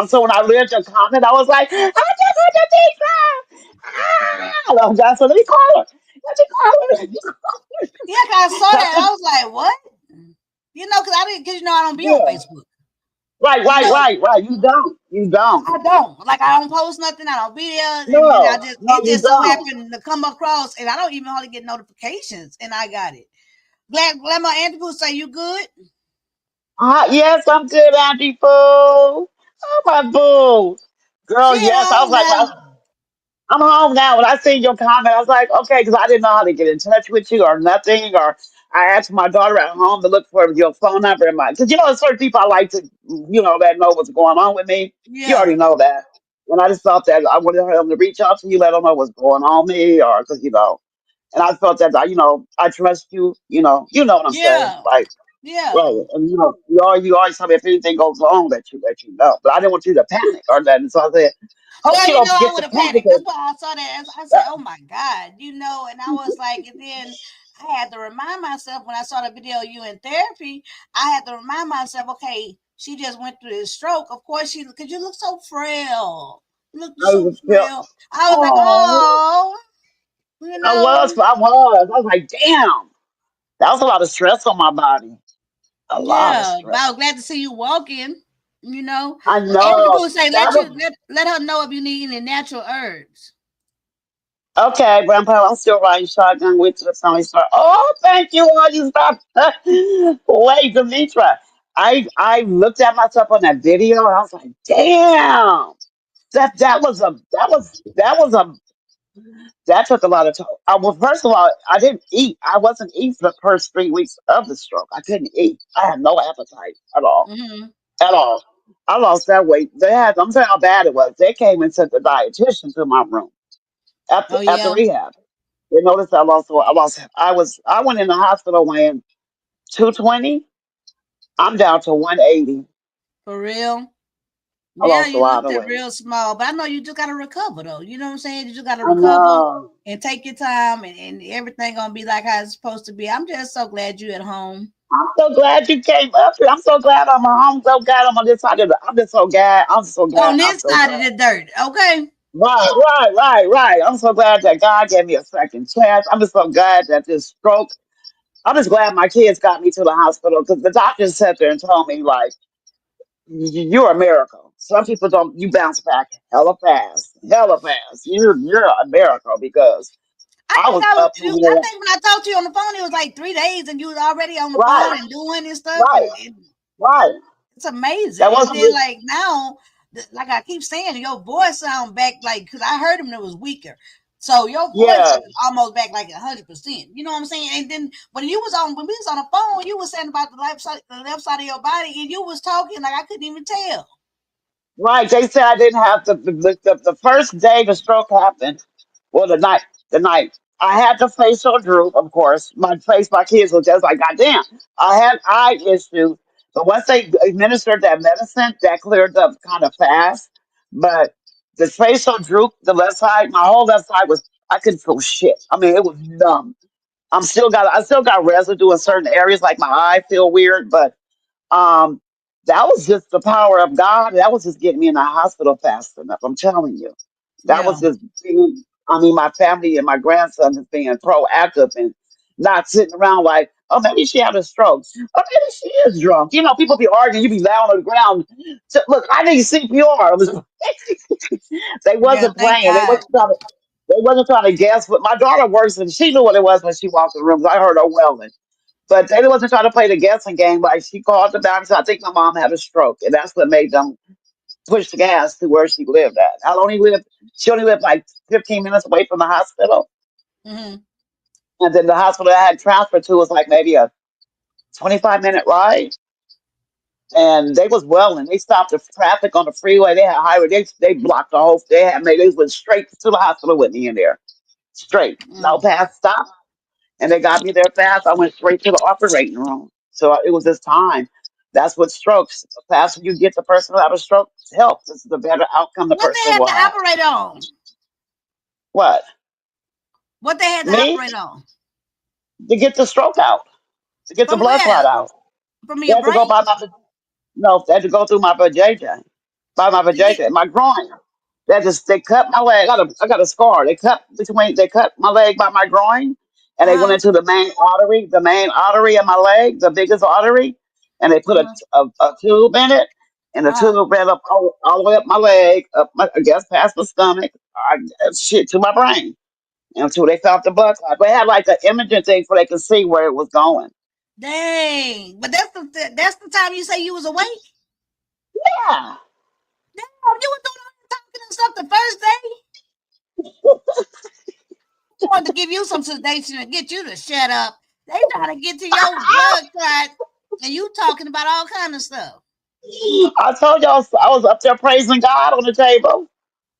So when I read your comment, I was like, I just heard the pizza. Ah! So let me call her. Let me call her. yeah, 'cause I saw that. I was like, what? Because I didn't, because I don't be on Yeah. Facebook. Right, You right, know, right, right. You don't. You don't. I don't. Like I don't post nothing. I don't be there, and then I No, just no, it you just so don't. happened to come across, and I don't even hardly get notifications, and I got it. Glad my auntie Pooh say you good. Yes, I'm good, Auntie Boo. Oh, my boo. She Girl, at yes. I was home like, now. I'm home now. When I seen your comment, I was like, okay, because I didn't know how to get in touch with you or nothing. Or I asked my daughter at home to look for your phone number and my, because there's certain people I like to, that know what's going on with me. You Yeah, already know that. And I just thought that I wanted them to reach out to you, let them know what's going on with me, or because and I felt that I trust you. You know what I'm saying, yeah, like. yeah, Right, and you always tell me if anything goes wrong that you know. But I didn't want you to panic or nothing. So I said, hope Girl, she don't I get would to have panicked. That's panicking. why I saw that. I said, "Oh my god," and I was like, and then I had to remind myself when I saw the video of you in therapy. I had to remind myself, okay, she just went through this stroke. Of course, because you look so frail. You look I so was feel, frail. I was like, oh, oh, I was, I was. I was like, damn, that was a lot of stress on my body. A lot of yeah. But stress. I was glad to see you walking. You know, I and know. people say That was let her know if you need any natural herbs. okay, Grandpa. I'm still riding shotgun with you. Somebody start. Oh, thank you. All you stop. Wait, Demetra. I looked at myself on that video and I was like, damn. That was a that took a lot of time. Well, first of all, I didn't eat. I wasn't eating the first 3 weeks of the stroke. I couldn't eat. I had no appetite at all. Hmm. At all. I lost that weight. I'm saying how bad it was. They came and sent the dietitian to my room after Oh after yeah, rehab. They noticed I went in the hospital weighing 220. I'm down to 180. for real. I Yeah, lost a you lot looked of at weight. real small, but I know you just gotta recover though. You know what I'm saying? You just gotta I recover know. and take your time, and everything gonna be like how it's supposed to be. I'm just so glad you at home. I'm so glad you came up here. I'm so glad I'm home. So glad I'm on this side of the. I'm just so glad. I'm so glad. On I'm this so side of glad. the dirt, okay? Right, right, right, right. I'm so glad that God gave me a second chance. I'm just so glad that this stroke. I'm just glad my kids got me to the hospital because the doctors sat there and told me like, You're a miracle. Some people don't. You bounce back hella fast, hella fast. You're a miracle because I I think was I was. up in I there. think when I talked to you on the phone, it was like 3 days, and you was already on the phone Right, and doing this stuff, right, and right. it's amazing. That And wasn't then me. like now, like I keep saying, your voice sound back like because I heard him and it was weaker. So your voice Yeah, is almost back like 100%. You know what I'm saying? And then when we was on the phone, you was saying about the left side of your body, and you was talking like I couldn't even tell. right. They said I didn't have the first day the stroke happened. Well, the night I had the facial droop, of course. My kids were just like, God damn, I had eye issues. But once they administered that medicine, that cleared up kind of fast. But the facial droop, the left side, my whole left side I couldn't feel shit. I mean, it was numb. I still got residue in certain areas, like my eye feel weird, but um, that was just the power of God. That was just getting me in the hospital fast enough. I'm telling you. That was Yeah, just my family and my grandson is being proactive and not sitting around like, oh, maybe she had a stroke. Or maybe she is drunk. People be arguing, you be down on the ground. So, look, I need CPR. They yeah. wasn't Thank playing. God. They wasn't trying to guess. But my daughter works and she knew what it was when she walked in the room. I heard her wailing. But they wasn't trying to play the guessing game. Like she called the doctor. I think my mom had a stroke, and that's what made them push the gas to where she lived at. How long he lived? She only lived like 15 minutes away from the hospital, Hmm. and then the hospital I had transferred to was like maybe a 25-minute ride. And they was well, and they stopped the traffic on the freeway. They had highway. They blocked the whole. They went straight to the hospital with me in there, straight, no Mm. past stop. And they got me there fast. I went straight to the operating room. So it was this time. That's what strokes. The faster you get the person who have a stroke help. This is the better outcome the What they person had will to have. operate on? What? What they had to Me? operate on? To get the stroke out. To get the From blood where? clot out. From They your had to brain? go by my no, they had to go through my vajayjay. By my To get vajayjay. My groin. They cut my leg. I got a scar. They cut my leg by my groin and they went uh into the main artery of my leg, the biggest artery. and they put Uh-huh. a tube in it, and the Uh-huh. tube ran up all the way up my leg, I guess past my stomach, shit to my brain, until they found the blood clot. They had like an imaging thing so they could see where it was going. Dang. But that's the time you say you was awake? Yeah. Damn, you was doing all the talking and stuff the first day? I wanted to give you some sedation and get you to shut up. They trying to get to your blood clot and you talking about all kind of stuff. I told y'all I was up there praising God on the table.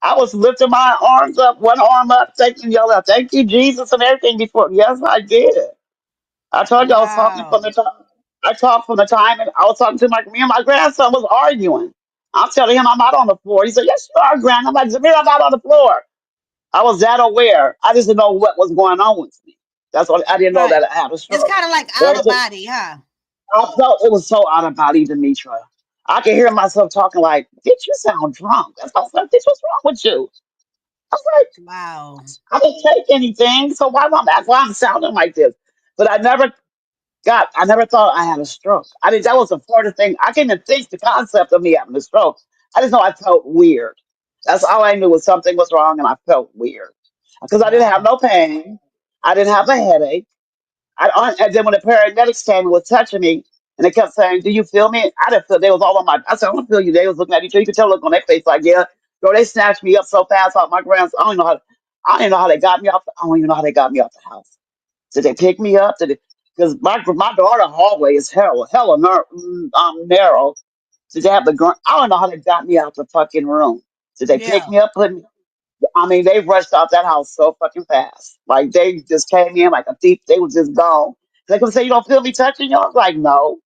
I was lifting my arms up, one arm up, thanking y'all out, thank you, Jesus, and everything before. Yes, I did. I told you I was talking from Wow. the time. I talked from the time, and I was talking to me and my grandson was arguing. I'm telling him I'm not on the floor. He said, "Yes, you are, Grand." I'm like, "Zamir, I'm not on the floor." I was that aware. I just didn't know what was going on with me. That's what I didn't know Right. that I had a It's stroke. kind of like out of Everything, body, huh? I felt it was so out of body, Demetra. I could hear myself talking like, "Bitch, you sound drunk." That's what I was like, "Bitch, what's wrong with you?" I was like, Wow. "I didn't take anything, so why I'm sounding like this?" But I never thought I had a stroke. I mean, that was the furthest thing. I can't even think the concept of me having a stroke. I just know I felt weird. That's all I knew was something was wrong and I felt weird. Because I didn't have Wow. no pain. I didn't have a headache. And then when the paramedics came and was touching me, and they kept saying, "Do you feel me?" I didn't feel. They was all on my. I said, "I don't feel you." They was looking at each other. You could tell look on their face like, "Yeah, bro." They snatched me up so fast off my grounds. I don't even know how. I don't even know how they got me off. I don't even know how they got me off the house. Did they pick me up? Did they? Because my daughter hallway is hella narrow. Did they have the gun? I don't know how they got me out the fucking room. Did they pick Yeah. me up? Put me? I mean, they rushed out that house so fucking fast. Like they just came in like a thief. They was just gone. They could say, "You don't feel me touching you?" I was like, "No,"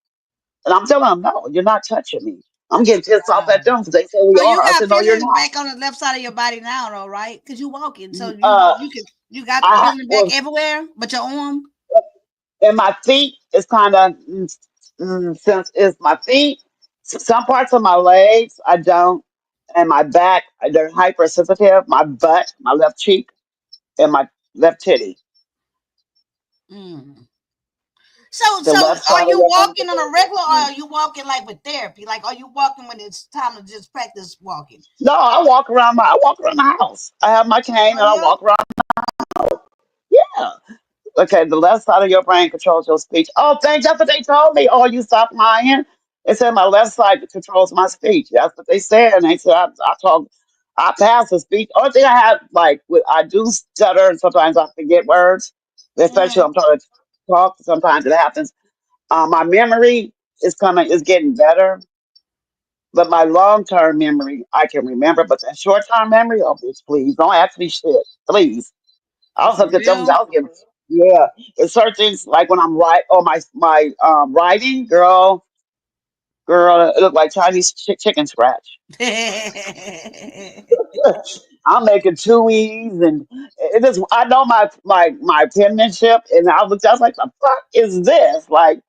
and I'm telling them, "No, you're not touching me." I'm getting pissed off Wow. at them because they say we So you are. I got said, "No, you're feeling not." back on the left side of your body now, though, right? Because you walking, so Uh, you got I feeling back was everywhere, but your arm. and my feet is kind of since it's my feet. Some parts of my legs I don't, and my back they're hypersensitive. My butt, my left cheek, and my left titty. Mm. So The so left are side of you your brain walking on a control regular, or is. are you walking like with therapy? Like, are you walking when it's time to just practice walking? No, I walk around the house. I have my cane Oh and I yeah. walk around. Yeah. Okay, the left side of your brain controls your speech. Oh, thanks. That's what they told me. Oh, you stop lying. They said my left side controls my speech. That's what they said. And they said I talk, I pass the speech. Only thing I have, like, I do stutter and sometimes I forget words, especially Hmm. when I'm trying to talk. Sometimes it happens. My memory is getting better, but my long term memory, I can remember. But that short term memory, oh, bitch, please don't ask me shit. Please. I Oh, was for looking at them. real? I was getting, yeah. It's certain things like when I'm my writing, girl, it looked like Chinese chicken scratch. I'm making two E's and it is. I know my penmanship, and I was like, the fuck is this? Like,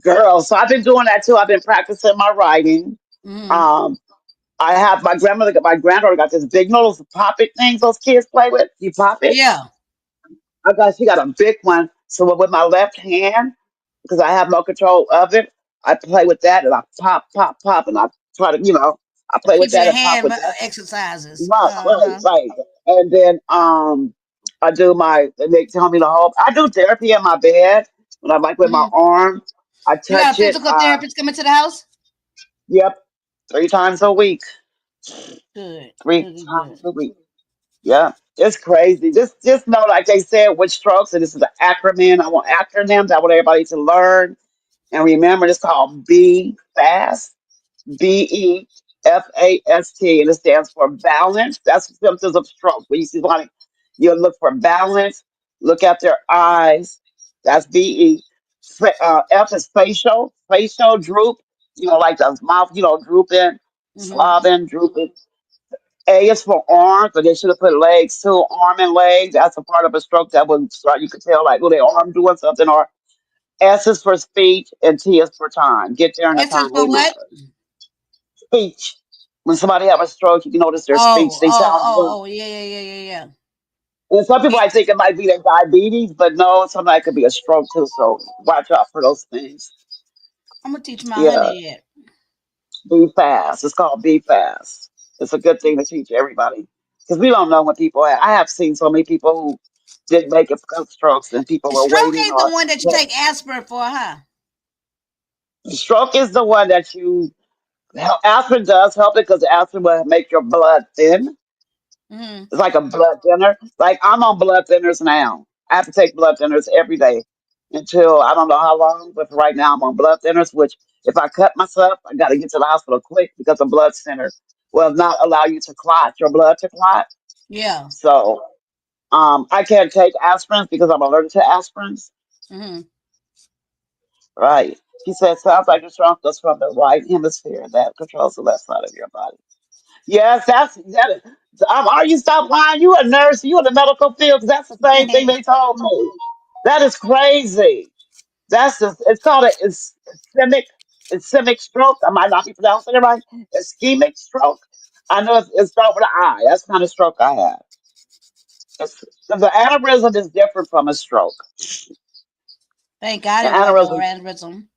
girl. So I've been doing that too. I've been practicing my writing. Hmm. Um, I have my granddaughter got this big, you know those pop it things those kids play with. You pop it. Yeah. She got a big one. So with my left hand, because I have no control of it, I play with that and I pop, pop, pop, and I try to, I play with Keep that your and pop hand with that. exercises. Right, right, Uh-huh. right. And then I do they tell me to hold. I do therapy in my bed when I like with my Hmm. arm. I You got a touch it. physical therapist coming to the house? Yep, 3 times a week. Good. Three Good. Good. times Good. a week. Yeah, it's crazy. Just know, like they said, with strokes, and this is an acronym. I want acronyms. I want everybody to learn and remember. It's called B Fast. BEFAST, and it stands for balance. That's symptoms of stroke. When you see somebody, you look for balance. Look at their eyes. That's BE. F is facial droop. Like the mouth, drooping, Hmm. slobbing, drooping. A is for arms, but they should have put legs too. Arm and leg. That's a part of a stroke that would start. You could tell, like, oh, their arm doing something. Or S is for speech, and T is for time. Get there in a This is timely for manner. what? Speech. When somebody have a stroke, you can notice their speech. Oh, They oh, sound oh, drunk. oh, yeah, yeah, yeah, yeah, yeah. And some people Yeah. I think it might be their diabetes, but no, sometimes it could be a stroke too. So watch out for those things. I'm gonna teach my Yeah, honey that. be fast. It's called be fast. It's a good thing to teach everybody because we don't know when people have. I have seen so many people who didn't make it because of strokes and people were Stroke waiting ain't the or one that you take aspirin for, huh? stroke is the one that you aspirin does help it because aspirin will make your blood thin. Hmm. It's like a blood thinner. Like I'm on blood thinners now. I have to take blood thinners every day until I don't know how long, but for right now I'm on blood thinners, which if I cut myself, I got to get to the hospital quick because the blood center will not allow you to clot your blood to clot. Yeah. So I can't take aspirins because I'm allergic to aspirins. Hmm. Right. She said, sounds like the trunk goes from the right hemisphere that controls the left side of your body. Yes, that's that. Are you stop lying? You a nurse? You in the medical field? 'Cause that's the same thing they told me. That is crazy. That's just, it's called it's ischemic stroke. I might not be pronouncing it right. Ischemic stroke. I know it's start with an I. That's the kind of stroke I had. The aneurysm is different from a stroke. Thank God The it wasn't no aneurysm. aneurysm.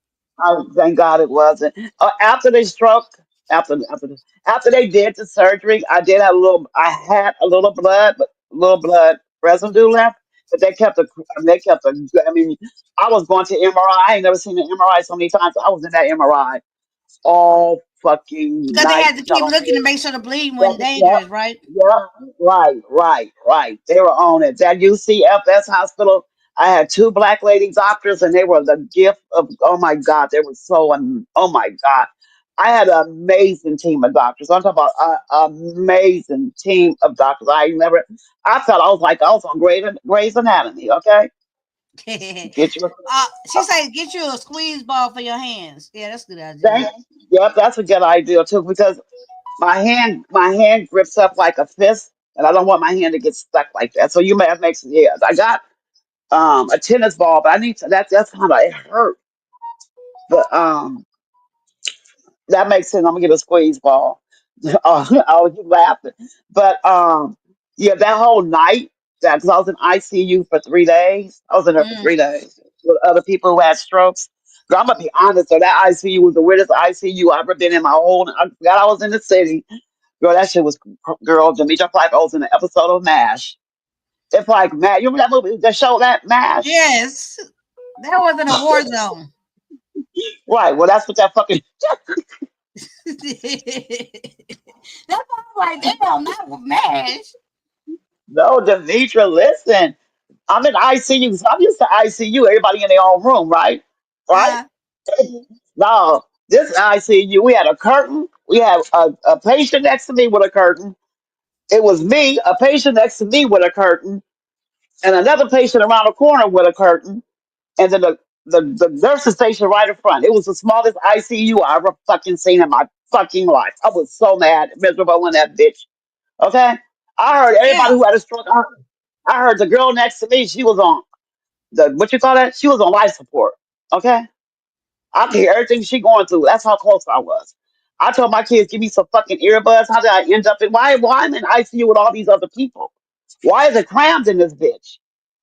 Oh, thank God it wasn't. After they struck, after they did the surgery, I did have a little. I had a little blood residue left, but they kept a. They kept a. I mean, I was going to MRI. I ain't never seen an MRI so many times. I was in that MRI all fucking Because they night had to to try keep to looking to make sure the bleeding Yep, wasn't yep, dangerous, right? yep. Right. They were on it. That UCFS hospital, I had two black lady doctors, and they were the gift of. Oh my God, they were so. Oh my God, I had an amazing team of doctors. I'm talking about an amazing team of doctors. I never. I felt I was like I was on Grey's Anatomy. Okay, get your. She said, get you a squeeze ball for your hands. Yeah, that's a good idea. Thank. Yep, that's a good idea too because my hand grips up like a fist, and I don't want my hand to get stuck like that. So you may have makes yeah. I got a tennis ball, but I need to that's kind of it hurt. But that makes sense. I'm gonna get a squeeze ball. I was just laughing, but yeah, that whole night that because I was in ICU for 3 days. I was in there for Mm. 3 days with other people who had strokes. Girl, I'm gonna be honest. So that ICU was the weirdest ICU I've ever been in my whole. I forgot I was in the city. Girl, that shit was girl. Demetra Pike was in an episode of MASH. It's like MASH. You remember that movie? That show that MASH. Yes, that wasn't a war zone. Right. Well, that's what that fucking That's why I'm like, damn, not with MASH. no, Demetra. Listen, I'm in ICU. So I'm used to ICU. Everybody in their own room, right? Right. Uh, No, this ICU. We had a curtain. We had a patient next to me with a curtain. It was me, a patient next to me with a curtain, and another patient around the corner with a curtain. And then the nurses station right in front. It was the smallest ICU I ever fucking seen in my fucking life. I was so mad, miserable in that bitch. Okay, I heard everybody yeah, who had a stroke. I heard the girl next to me. She was on the what you call that? She was on life support. Okay, I could hear everything she going through. That's how close I was. I told my kids, give me some fucking earbuds. How did I end up in why I'm in ICU with all these other people? Why is it crammed in this bitch?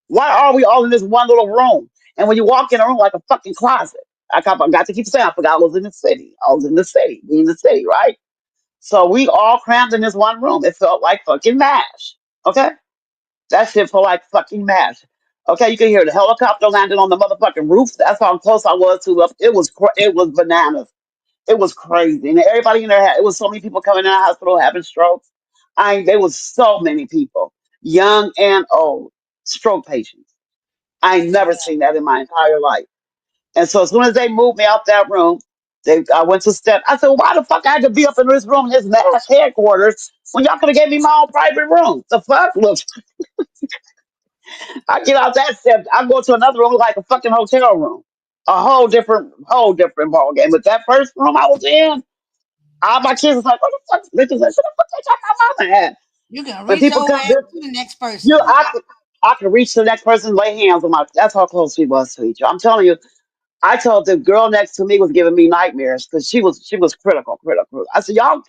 Why are we all in this one little room? And when you walk in a room like a fucking closet, I got to keep saying I forgot I was in the city. I was in the city. We in the city, right? So we all crammed in this one room. It felt like fucking MASH. Okay? That shit felt like fucking MASH. Okay, you can hear the helicopter landing on the motherfucking roof. That's how close I was to it. It was bananas. It was crazy. And everybody in there had it was so many people coming in the hospital having strokes. There was so many people, young and old, stroke patients. I ain't never seen that in my entire life. And so as soon as they moved me out that room, I went to step. I said, why the fuck I had to be up in this room, this mass headquarters, when y'all could have gave me my own private room? The fuck? Look, I get out that step, I go to another room like a fucking hotel room. A whole different ball game. But that first room I was in, all my kids was like, what the fuck? Bitches like, what the fuck they talking about mama at? you can When reach people over come, and to the next you, person. I could reach the next person, lay hands on my. That's how close we was to each other. I'm telling you, I told the girl next to me was giving me nightmares because she was critical. I said, y'all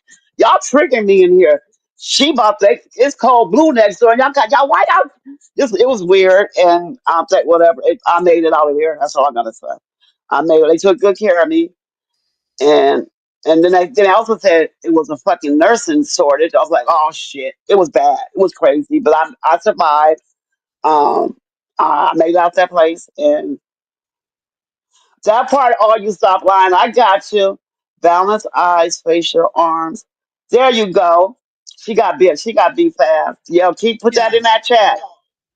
tricking me in here. She about to, it's cold blue next door, and y'all white out. It was weird, and I'll take whatever. I made it out of here. That's all I gotta say. I made it. They took good care of me. and then they also said it was a fucking nursing shortage. I was like, oh shit, it was bad, it was crazy, but I survived. Um, I made it out that place, and that part, all you stop lying. I got you. Balance eyes, face your arms. There you go. She got bit. She got beat fast. Yo, keep put that Yeah. in that chat.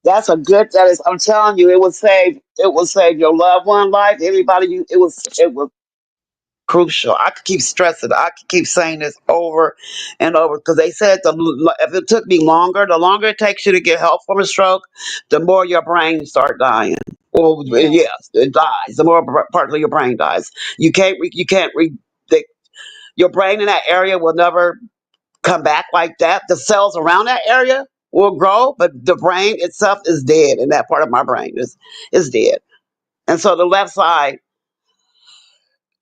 That's a good. That is. I'm telling you, it will save. It will save your loved one life. Anybody. You. It was. It was crucial. I could keep stressing. I could keep saying this over and over because they said if it took me longer, the longer it takes you to get help from a stroke, the more your brain start dying. Well, Yeah. yes, it dies. The more part of your brain dies. You can't. The, your brain in that area will never come back like that. The cells around that area will grow, but the brain itself is dead. And that part of my brain is dead. And so the left side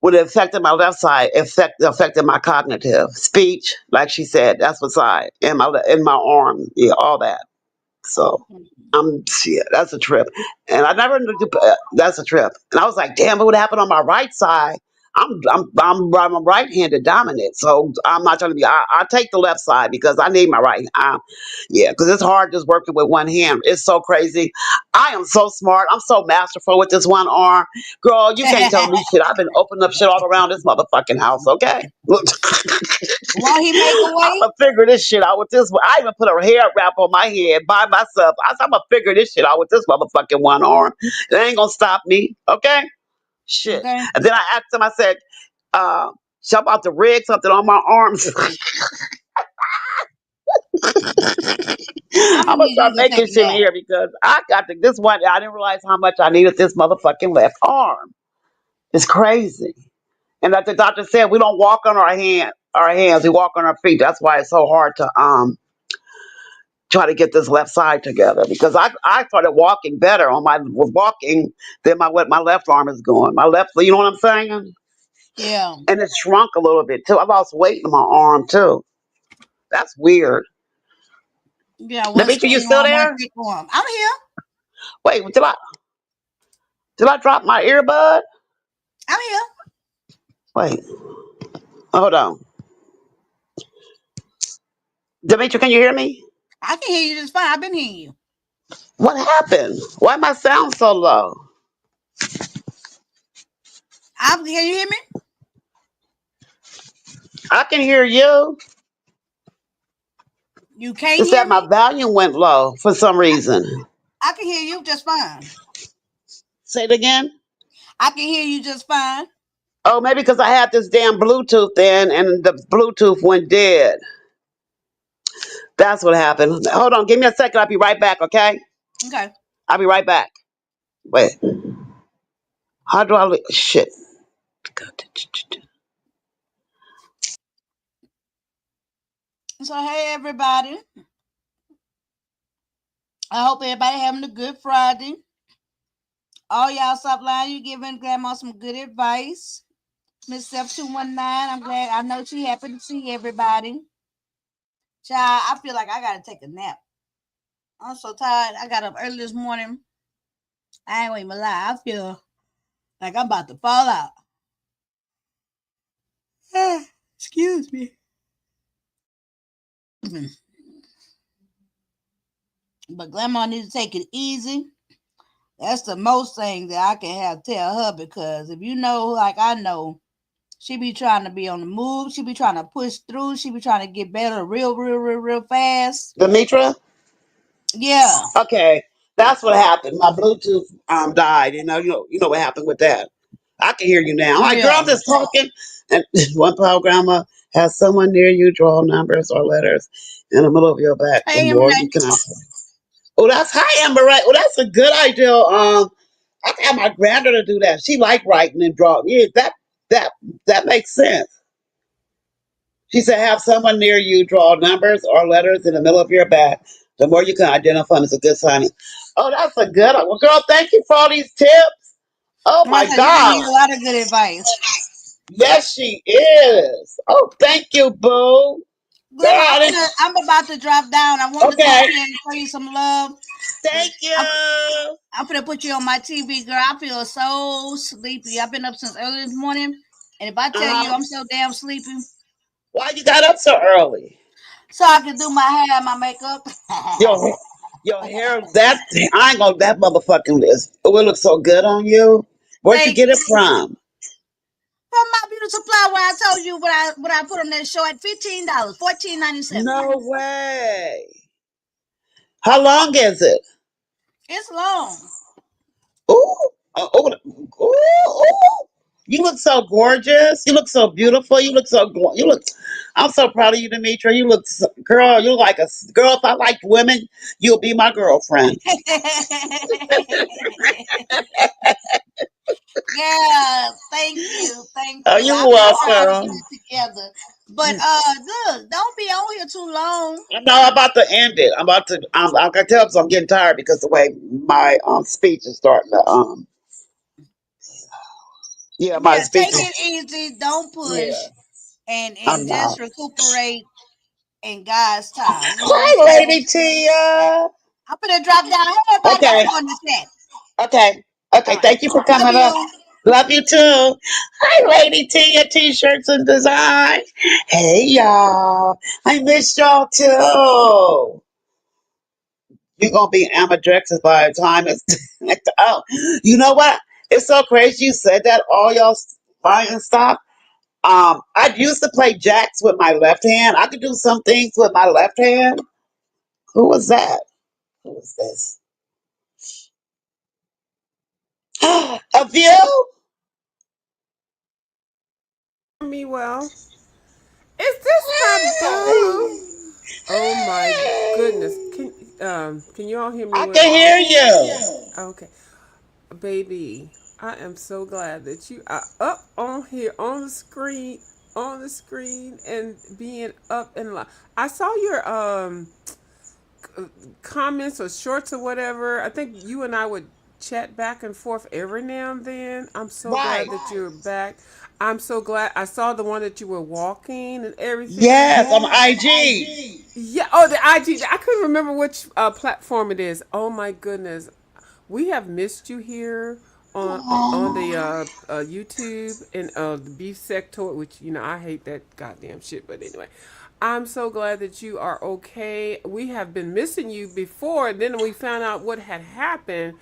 what affected my left side affected my cognitive speech, like she said. That's what side and my arm, yeah, all that. So yeah, that's a trip. And I never knew that's a trip. And I was like, damn, what would happen on my right side? I'm a right-handed dominant, so I'm not trying to be. I take the left side because I need my right. Yeah, because it's hard just working with one hand. It's so crazy. I am so smart. I'm so masterful with this one arm, girl. You can't tell me shit. I've been opening up shit all around this motherfucking house. Okay, look. Won't he make a I'm way? gonna figure this shit out with this one. I even put a hair wrap on my head by myself. I'm gonna figure this shit out with this motherfucking one arm. It ain't gonna stop me, okay? Shit. Okay. And then I asked him, I said, so I'm about to rig something on my arms. I'm I'm gonna gonna need start you to take making a shit in nap. here because this one. I didn't realize how much I needed this motherfucking left arm. It's crazy. And like the doctor said, we don't walk on our hands. We walk on our feet. That's why it's so hard to try to get this left side together because I started walking better on my with walking than my what my left arm is going. My left, you know what I'm saying? Yeah. And it shrunk a little bit too. I lost weight in my arm too. That's weird. Yeah, one Demetri, you skinny still arm, one there? thick arm. I'm here. Wait, did I drop my earbud? I'm here. Wait, hold on. Demetri, can you hear me? I can hear you just fine. I've been hearing you. What happened? Why my sound so low? Can you hear me? I can hear you. You can't It's that hear my me? volume went low for some reason. I can hear you just fine. Say it again. I can hear you just fine. Oh, maybe because I had this damn Bluetooth in and the Bluetooth went dead. That's what happened. Hold on, give me a second. I'll be right back, okay? Okay. I'll be right back. Wait. How do I shit? So hey everybody. I hope everybody having a good Friday. All y'all stop lying. You giving grandma some good advice. Miss Steph 219. I'm glad. I know she happy to see everybody. Child, I feel like I gotta take a nap. I'm so tired. I got up early this morning. I ain't even lie. I feel like I'm about to fall out. Excuse me. But grandma needs to take it easy. That's the most thing that I can have tell her because if you know, like I know, she be trying to be on the move. She be trying to push through. She be trying to get better real fast. Demetra? Yeah, Okay. That's what happened. My Bluetooth died. You know what happened with that. I can hear you now. I'm like, girl, yeah. I'm just talking. And one programmer has someone near you draw numbers or letters in the middle of your back. The Hey, more you Renee. can. Oh, that's hi, Amber. Right. Oh, that's a good idea. I can have my granddaughter do that. She like writing and drawing. Yeah, that that makes sense. She said, have someone near you draw numbers or letters in the middle of your back. The more you can identify them is a good sign. Oh, that's a good one. Well, girl, thank you for all these tips. Oh Like I my said, you're gonna God. need a lot of good advice. Yes, she is. Oh, thank you, boo. Girl, Grandma, I'm about to drop down. I wanted to okay. talk to you and show you some love. Thank I'm, you. I'm gonna put you on my TV, girl. I feel so sleepy. I've been up since early this morning. And if I tell you Uh-huh. I'm so damn sleepy, Why you got up so early? so I can do my hair and my makeup. Your your hair, that I ain't gonna that motherfucking list. Oh, it looks so good on you. Where'd you Thank get it you. from? From my beauty supply where I told you what I put on that show at $15, 14.97. No way. How long is it? It's long. Ooh, ooh, ooh. You look so gorgeous. You look so beautiful. You look so you look. I'm so proud of you, Demetra. You look, girl. You look like a girl. If I liked women, you'll be my girlfriend. Yeah, thank you, thank Oh, you. you're I've been trying to get welcome. it together, but look, don't be on here too long. I'm not about to end it. I'm about to. I can tell because I'm getting tired because the way my speech is starting to yeah, my Yeah, speech take is it easy, don't yeah. push, and I'm just not. recuperate in God's time. You know what I'm Hi, saying? Lady Tia. I'm gonna drop down. Hey, everybody got Okay. you on the chat. Okay. All Okay. right, Thank you for love coming up. you. Love you too. Hi, Lady Tia, T-shirts and design. Hey, y'all. I missed y'all too. You're gonna be ambidextrous by the time it's oh. You know what? It's so crazy you said that. All y'all buying stuff. I used to play jacks with my left hand. I could do some things with my left hand. Who was that? Who was this? A view? Me well. Is this my boo? Hey. Oh my goodness. Hey. Can you all hear me I can well? hear you. Okay. Baby, I am so glad that you are up on here on the screen and being up and live. I saw your comments or shorts or whatever. I think you and I would chat back and forth every now and then. I'm so glad Right. that you're back. I'm so glad I saw the one that you were walking and everything. Yes, I'm IG. Yeah. Oh, the IG. I couldn't remember which platform it is. Oh my goodness, we have missed you here on the Aw. YouTube and the beef sector, which I hate that goddamn shit. But anyway, I'm so glad that you are okay. We have been missing you before, and then we found out what had happened,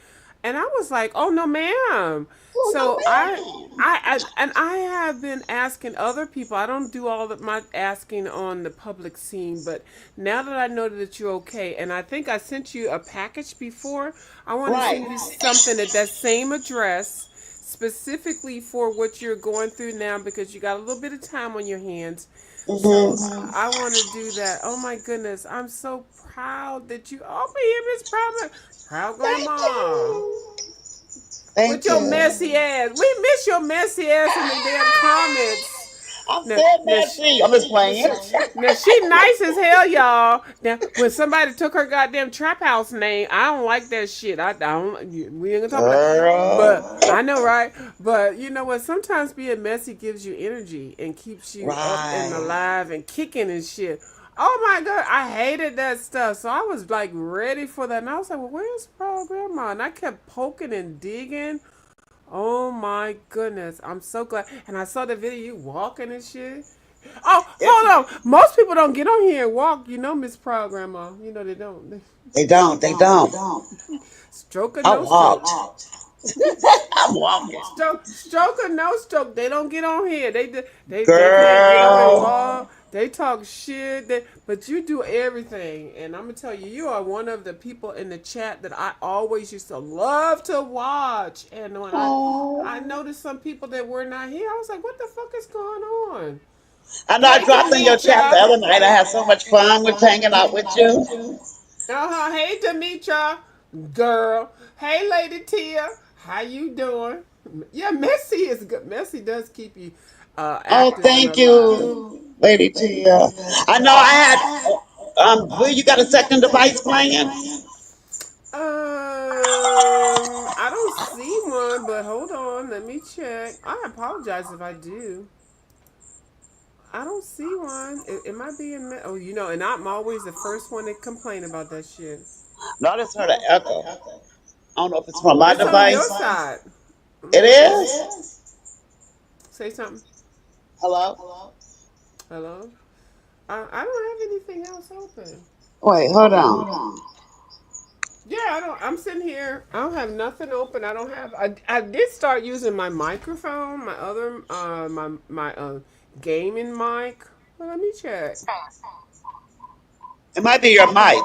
and I was like, "Oh no, ma'am." Oh, So no, man. I have been asking other people. I don't do all of my asking on the public scene, but now that I know that you're okay, and I think I sent you a package before, I want to Right. send you something at that same address specifically for what you're going through now because you got a little bit of time on your hands. So Mm-hmm. I want to do that. Oh my goodness, I'm so proud that you. Oh, me, Miss Proud Thank Grandma you. with Thank your you. messy ass. We miss your messy ass in the damn comments. I'm Now, still now, messy. I'm just now, playing. she, now she nice as hell, y'all. Now, when somebody took her goddamn trap house name, I don't like that shit. I don't. We ain't gonna talk about that. Girl. But I know, right? But you know what? Sometimes being messy gives you energy and keeps you up and Right. alive and kicking and shit. Oh my god, I hated that stuff. So I was like ready for that, and I was like, "Well, where's Pro Grandma?" And I kept poking and digging. Oh my goodness. I'm so glad. And I saw the video you walking and shit. Oh, It's, hold on. Most people don't get on here and walk, Miss Proud Grandma. They don't. they don't. They don't. Stroke or I no stroke. walked. I'm walking. Stroke or no stroke. They don't get on here. They can't get up and Girl. walk. They talk shit. But you do everything. And I'm going to tell you, you are one of the people in the chat that I always used to love to watch. And when I Oh. noticed some people that were not here, I was like, what the fuck is going on? I know I Hey, dropped in your chat the Demetra. other night. I had so much fun with hanging out with you. Uh-huh. Hey, Demetra. Girl. Hey, Lady Tia. How you doing? Yeah, Messi is good. Messi does keep you Oh, active and thank alive. you, Lady Tia. I know I had. Will you got a second device playing? I don't see one, but hold on. Let me check. I apologize if I do. I don't see one. It might be in. Oh, and I'm always the first one to complain about that shit. No, I just heard an echo. I don't know if it's from my It's on your device. side. It Mm-hmm. is. Say something. Hello? Hello? I don't have anything else open. Wait, hold on. Yeah, I don't. I'm sitting here. I don't have nothing open. I don't have. I did start using my microphone, my other my gaming mic. Well, let me check. It might be your mic.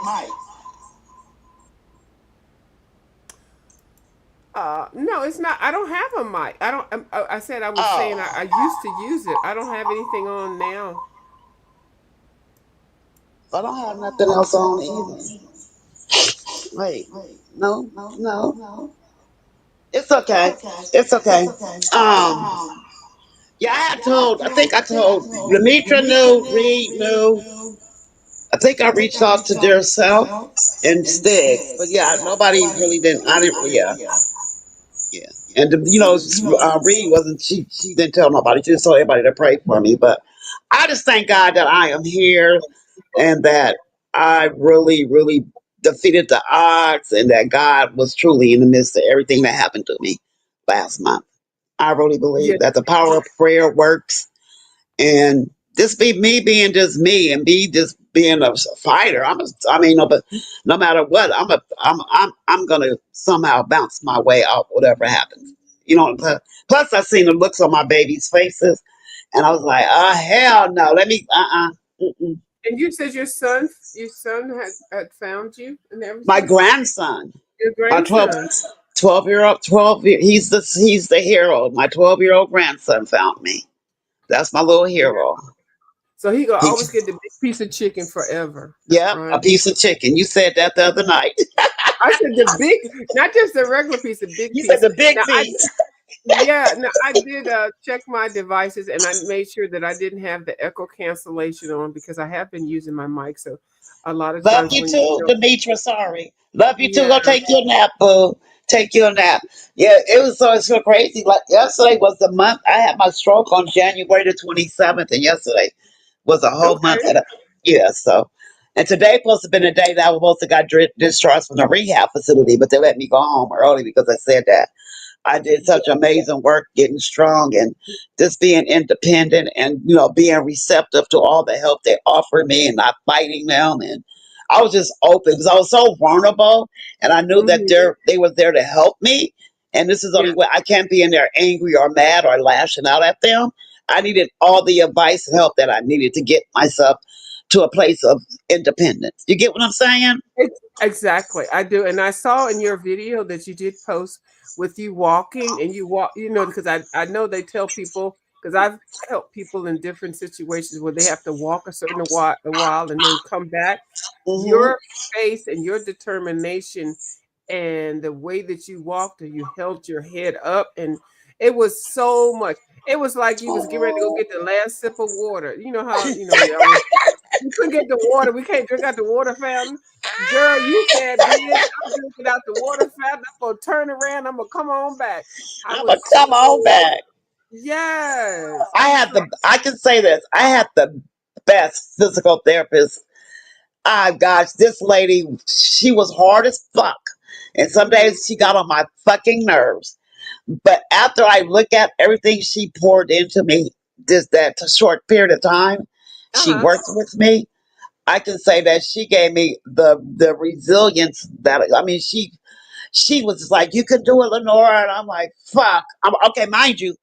No, it's not. I don't have a mic. I don't. I said I was saying Oh, I used to use it. I don't have anything on now. I don't have nothing else on either. Wait, no, no. It's okay. It's okay. Um, yeah, I think I told Demetra knew, Reed knew. I think I reached out to their self and Stig, but yeah, nobody really didn't. I didn't. Yeah, yeah. And Reed wasn't. She didn't tell nobody. She just told everybody to pray for me. But I just thank God that I am here and that I really, really defeated the odds and that God was truly in the midst of everything that happened to me last month. I really Yeah. believe that the power of prayer works and just be me being just me and be just being a fighter. I mean, no, but no matter what, I'm gonna somehow bounce my way out, whatever happens. You know. Plus, I seen the looks on my babies' faces, and I was like, oh hell no, let me mm-mm. And you said your son had found you and My everything. grandson, Your my 12, grandson. 12 year old, he's the hero. My 12-year-old grandson found me. That's my little hero. So he gonna He, always get the big piece of chicken forever, yep, a right? piece of chicken. You said that the other night. I said the big, not just the regular piece, the big You said piece. the big Now I piece. Yeah, no, I did check my devices and I made sure that I didn't have the echo cancellation on because I have been using my mic. So a lot of Love times you when too, Demetra. Sorry. Love you too. yeah, Go take your nap, boo. Take your nap. Yeah, it's so crazy. Like yesterday was the month I had my stroke on January the 27th, and yesterday was a whole month. okay, Yeah, so. And today supposed to have been the day that I was supposed to got discharged from the rehab facility, but they let me go home early because I said that. I did such amazing work getting strong and just being independent and being receptive to all the help they offered me and not fighting them. And I was just open because I was so vulnerable and I knew that hmm they were there to help me. And this is the yeah, only way. I can't be in there angry or mad or lashing out at them. I needed all the advice and help that I needed to get myself to a place of independence. You get what I'm saying? exactly. I do, and I saw in your video that you did post with you walking and you walk. Because I know they tell people because I've helped people in different situations where they have to walk a while and then come back. Hmm. Your face and your determination and the way that you walked and you held your head up and it was so much. It was like you was getting ready to go get the last sip of water. You know how we always we couldn't get the water. We can't drink out the water fountain. Girl, you said, bitch, I'm drinking out the water fountain. I'm gonna turn around. I'm gonna come on back. I I'm gonna was come on so back. yes. I I was had like, the I can say this. I had the best physical therapist. Ah gosh, this lady, she was hard as fuck. And some mm-hmm, days she got on my fucking nerves. But after I look at everything she poured into me, this that short period of time, she uh-huh. worked with me. I can say that she gave me the resilience that she was just like, "You could do it, Lenora," and I'm like, "Fuck." Okay, mind you,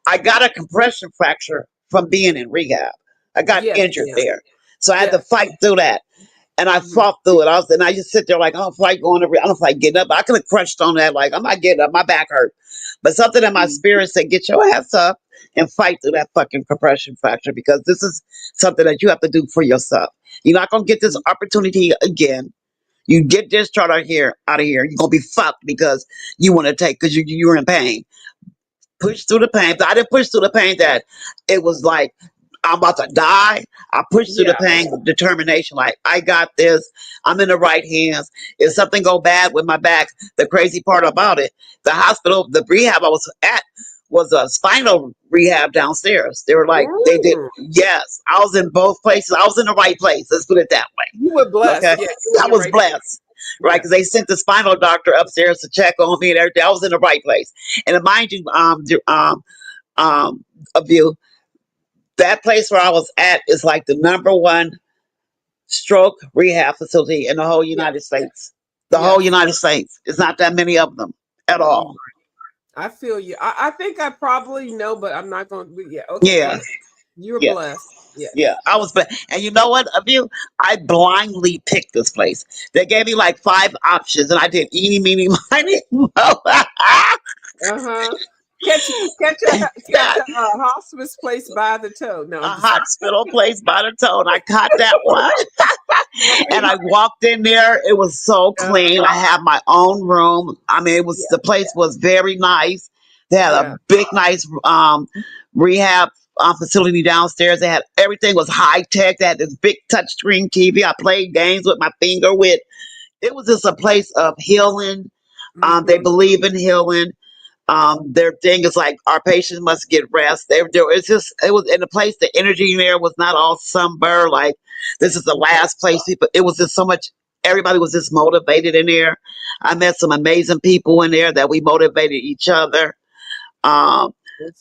I got a compression fracture from being in rehab. I got Yes, injured ma'am. there, so I had to Yes. fight through that, and I Mm-hmm. fought through it. I just sit there like, I don't feel like going to, I don't feel like getting up. I could have crushed on that, like I'm not getting up. My back hurt, but something in my spirit said, "Get your ass up and fight through that fucking compression fracture because this is something that you have to do for yourself. You're not gonna get this opportunity again. You get discharged out of here, you're gonna be fucked because you want to take because you're in pain. Push through the pain. I didn't push through the pain that it was like I'm about to die. I pushed through the Yeah. pain with determination. Like I got this. I'm in the right hands. If something go bad with my back, the crazy part about it, the hospital, the rehab I was at was a spinal rehab downstairs. They were like, they did. Mm. Yes, I was in both places. I was in the right place. Let's put it that You were way. blessed. Okay, Yeah, you were in I the was right place. blessed. Right, Yeah. because they sent the spinal doctor upstairs to check on me and everything. I was in the right place. And mind you, of you. That place where I was at is like the number one stroke rehab facility in the whole United Yes. States. The whole Yes. United States. It's not that many of them at all. I feel you. I think I probably know, but I'm not going to. Yeah. Okay. Go Yeah, ahead. You're yeah, blessed. yeah. Yes. I was, and you know what? Of you, I blindly picked this place. They gave me like five options, and I did eeny, meeny, miny, moe. Uh-huh. Catch catch Got a hospice place by the toe. No, a I'm just hospital place by the toe, and I caught that one. And right. I walked in there. It was so clean. I had my own room. I mean, it was Yeah. the place was very nice. They had a Yeah. big, nice rehab facility downstairs. They had everything was high tech. They had this big touchscreen TV. I played games with my finger with. It was just a place of healing. They Mm-hmm. believe in healing. Their thing is like our patients must get rest. It's just it was in the place. The energy in there was not all somber. Like this is the last place people. It was just so much. Everybody was just motivated in there. I met some amazing people in there that we motivated each other. Um,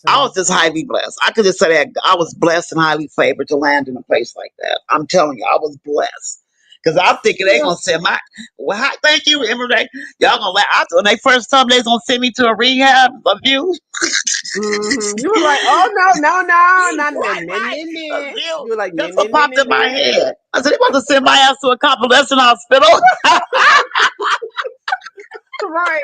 I was Listen. just highly blessed. I could just say that I was blessed and highly favored to land in a place like that. I'm telling you, I was blessed. Because I I'm thinking they feel gonna send my thank you, Emily. Y'all gonna laugh. When they first told me they gonna send me to a rehab of you, You were like, oh no, no, no, no, no, right, no, right, no, of no. you. You were like, no, That's no, what no, popped no, in my no. head. I said they about to send my ass to a convalescent hospital. Right.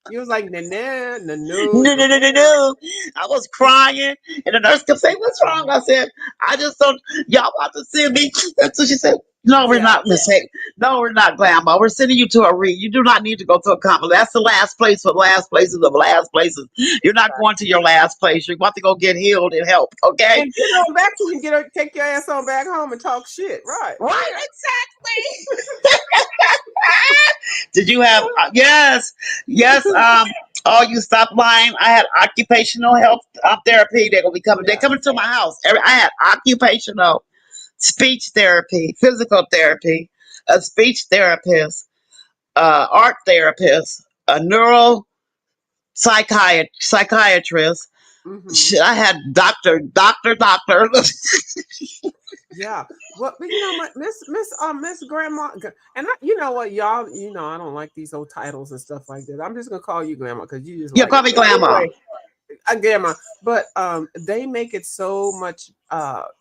You was like, no, no, no, no, No, no. no, no, no, no. I was crying, and the nurse kept saying, "What's wrong?" I said, "I just don't. Y'all about to send me." And so she said, "No, we're Yeah. not, Miss Hay. No, we're not, Grandma. We're sending you to a re. You do not need to go to a convent. That's the last place for last places of last places. You're not going to your last place. You're about to go get healed and help. Okay." And get on back so you can take your ass on back home and talk shit. Right. Right, exactly. Did you have yes, yes, all you stop lying. I had occupational health therapy. They're gonna be coming. They're Yeah. coming to my house. I had occupational speech therapy, physical therapy, a speech therapist, art therapist, a neuro psychiatrist. Mm-hmm. Shit, I had doctor. Yeah. Well, but you know, Miss Grandma, and you know what, y'all, I don't like these old titles and stuff like that. I'm just gonna call you Grandma because you just You like call it. me But grandma. anyway, Grandma. But they make it so much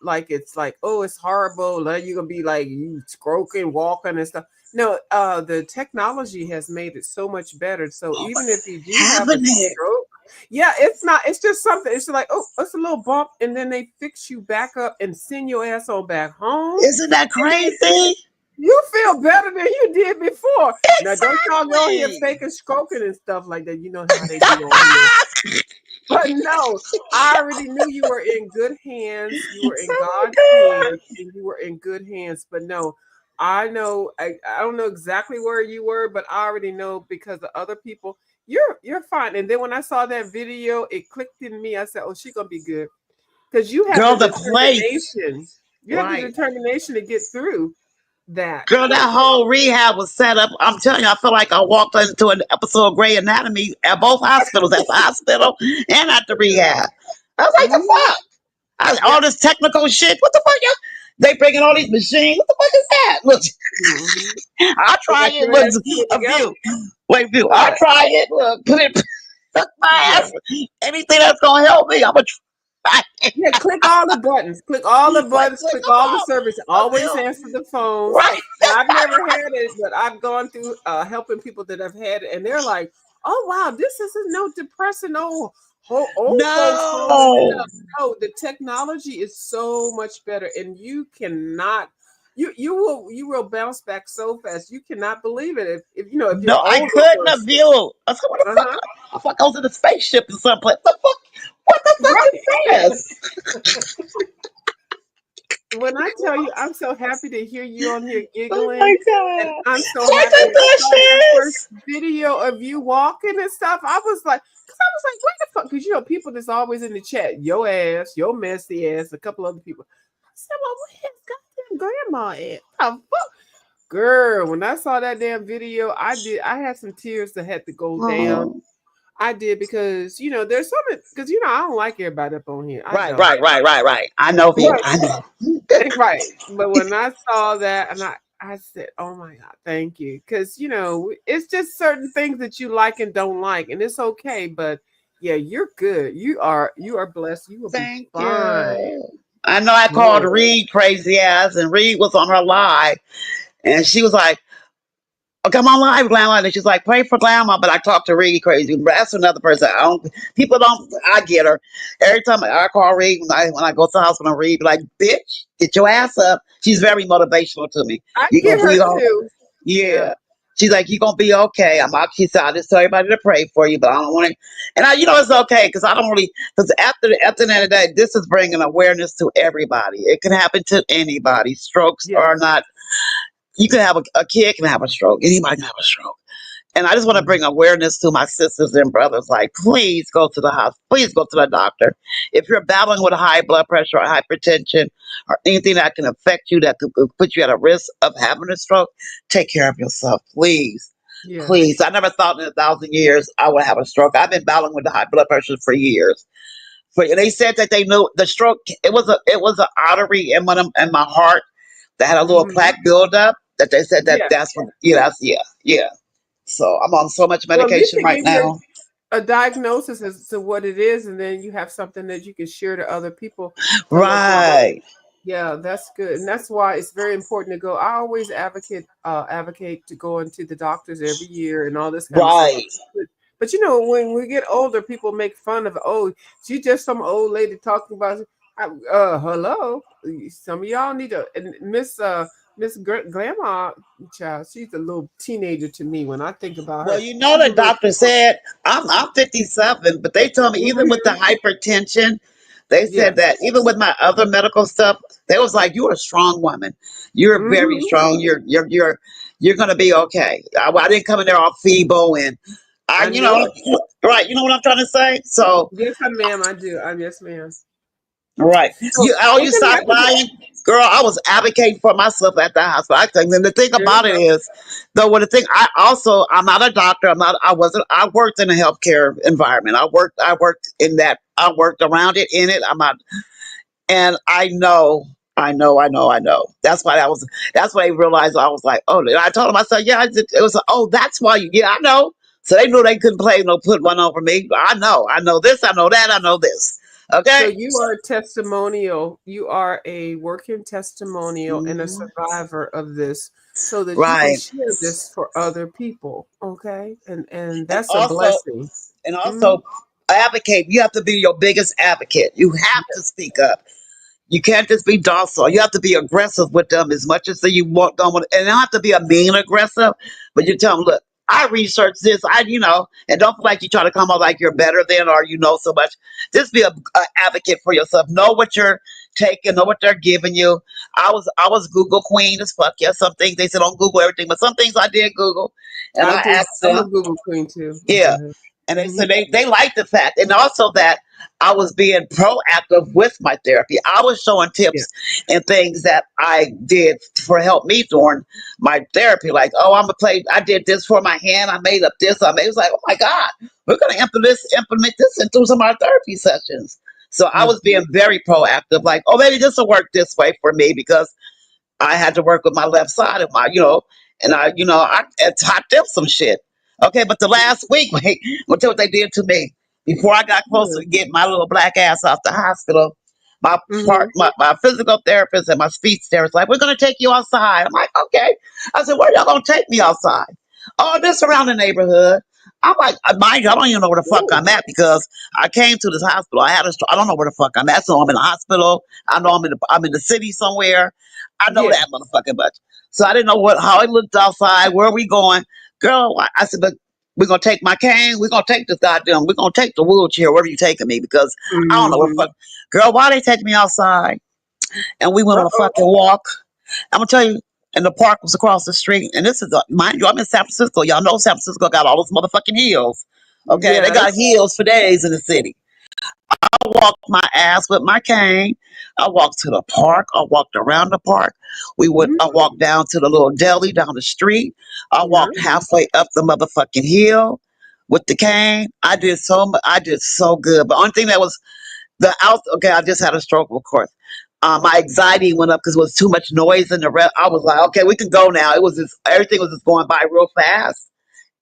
like it's like, oh, it's horrible. Like you're gonna be like you croaking, walking and stuff. No, the technology has made it so much better. So Oh, even if you do have a having it. stroke, yeah, it's not. It's just something. It's like, oh, it's a little bump, and then they fix you back up and send your ass on back home, Isn't that and then crazy? you feel better than you did before. Now, don't y'all go here Exactly. faking stroking and stuff like that. You know how they do on here. But no, I already knew you were in good hands. You were in Oh God's my hands, and you were in good hands. But no, I know I don't know exactly where you were, but I already know because of other people. You're fine. And then when I saw that video, it clicked in me. I said, "Oh, she's gonna be good," because you have the girl, the place. determination. You have the Right. determination to get through that. Girl, that whole rehab was set up. I'm telling you, I feel like I walked into an episode of Grey Anatomy at both hospitals, at the hospital and at the rehab. I was like, the Hmm. fuck? All Yep. this technical shit. What the fuck, y'all? They bringing all these machines. What the fuck is that? Look, Hmm. I'll They try got it. your Look, ass put a together. view. Wait, view. I'll Right. try it. Look, put it, suck my Yeah. ass. Anything that's going to help me, I'm going to try it. Yeah, click all the buttons. Click all the Like, buttons. click Click them all the all. service. A Always view. answer the phones. Right. And I've never had it, but I've gone through helping people that have had it, and they're like, "Oh wow, this isn't no depressing old folks home and No. stuff." No, the technology is so much better, and you cannot. You will bounce back so fast. You cannot believe it if you're No, an I older couldn't have person. viewed. I said, what the fuck? Uh-huh. I thought I was in a spaceship in someplace. The fuck? What the fuck Right. is this? When I tell you, I'm so happy to hear you on here Oh my giggling, and god. I'm so Check happy. the I saw that first dishes. video of you walking and stuff. I was like, because I was like, where the fuck? Because people that's always in the chat, your ass, your messy ass, a couple other people. I said, well, where's goddamn grandma at? The fuck? Girl, when I saw that damn video, I had some tears that had to go down. Oh, I did because there's something because I don't like everybody up on here. I Right, don't. right, right, right, right. I know, V. But I know. right. But when I saw that, and I said, "Oh my God, thank you," because it's just certain things that you like and don't like, and it's okay. But yeah, you're good. You are blessed. You will be Thank fine. you. I know I called Yes. Reed crazy ass, and Reed was on her live, and she was like, "Oh, come on live, Grandma." And she's like, "Pray for Grandma." But I talked to Reed crazy. But that's another person. I don't. People don't. I get her every time I call Reed when I go to the hospital. And Reed be like, "Bitch, get your ass up." She's very motivational to me. I You get gonna her be all too. Yeah. yeah. She's like, "You gonna be okay." She said, "I just tell everybody to pray for you, but I don't want to." And it's okay because I don't really because after the end of the day, this is bringing awareness to everybody. It can happen to anybody. Strokes are Yes. not. You can have a kid can have a stroke. Anybody can have a stroke. And I just want to bring awareness to my sisters and brothers. Like, please go to the hospital. Please go to the doctor. If you're battling with high blood pressure or hypertension or anything that can affect you, that could put you at a risk of having a stroke, take care of yourself, please. Please. Yes. I never thought in 1,000 years I would have a stroke. I've been battling with the high blood pressure for years. They said that they knew the stroke. It was an artery in my heart that had a little Hmm. plaque buildup. That they said Yeah. that's what. Yeah. So I'm on so much Well, at least medication they right give you now. a diagnosis as to what it is, and then you have something that you can share to other people to let them know. Right. Yeah, that's good, and that's why it's very important to go. I always advocate to go into the doctors every year and all this kind of stuff. Right. But when we get older, people make fun of, oh, she just some old lady talking about. Hello, some of y'all need to. And Miss Grandma child, she's a little teenager to me when I think about Well, her. She's the a little. doctor said I'm 57, but they told me even with the Mhm. hypertension, they said Yes. that even with my other medical stuff, they was like, "You're a strong woman. You're very Hmm. strong. You're gonna be okay." I didn't come in there all feeble and I knew it. right. You know what I'm trying to say? So Yes, ma'am. I do. Yes, ma'am. right. So You it can stop happen to lying. Girl, I was advocating for myself at the hospital. I think, and the thing there you about it go. is, though, what the thing, I'm not a doctor. I worked in a healthcare environment. I worked around it, in it. I'm not, and I know. That's why I realized I was like, oh, and I told him, I said, yeah, it was, oh, that's why yeah, I know. So they knew they couldn't play, no, put one over me. I know this, I know that, I know this. So Okay? you are a testimonial. You are a working testimonial and a Mhm. survivor of this, so that you can Right. share this for other people. Okay, and and that's a also blessing. and Hmm. also advocate. You have to be your biggest advocate. You have to Yes. speak up. You can't just be docile. You have to be aggressive with them as much as you want them, and don't have to be a mean aggressive. But you tell them, look, I researched this. And don't feel like you try to come out like you're better than or you know so much. Just be a advocate for yourself. Know what you're taking. Know what they're giving you. I was Google queen as fuck. Yeah, some things they said don't Google everything, but some things I did Google, and I I do. asked I'm a them. Google queen too. Yeah. Go And they ahead. said they liked the fact, and also that I was being proactive with my therapy. I was showing Yeah. tips and things that I did for help me during my therapy. Like, oh, I did this for my hand. I made up this. It was like, oh my God, we're going to implement this into some of our therapy sessions. So I was Hmm. being very proactive. Like, oh, maybe this will work this way for me because I had to work with my left side of and I taught them some shit. Okay, but the last week, wait, I'll tell you what they did to me. Before I got closer to getting my little black ass off the hospital, Hmm. my physical therapist and my speech therapist like, we're gonna take you outside. I'm like, okay. I said, where y'all gonna take me outside? Oh, this around the neighborhood. I'm like, mind you, I don't even know where the fuck Oh, I'm at because I came to this hospital. I don't know where the fuck I'm at. So I'm in the hospital. I know I'm in the city somewhere. I know yeah. that motherfucking much. So I didn't know how it looked outside. Where are we going, girl? I said, but we're gonna take my cane. We're gonna take this goddamn. We're gonna take the wheelchair. Where are you taking me? Because I don't know where the Hmm. fuck. Girl, why they take me outside? And we went Uh on a oh. fucking walk. I'm gonna tell you. And the park was across the street. And this is, mind you, I'm in San Francisco. Y'all know San Francisco got all those motherfucking hills. Okay, they got Yes. hills for days in the city. I walked my ass with my cane. I walked to the park. I walked around the park. I Hmm. walked down to the little deli down the street. I Yeah. walked halfway up the motherfucking hill. with the cane. I did so good. But only thing that was okay, I just had a stroke, of course. My anxiety went up because it was too much noise in the I was like, okay, we can go now. It was just everything was just going by real fast,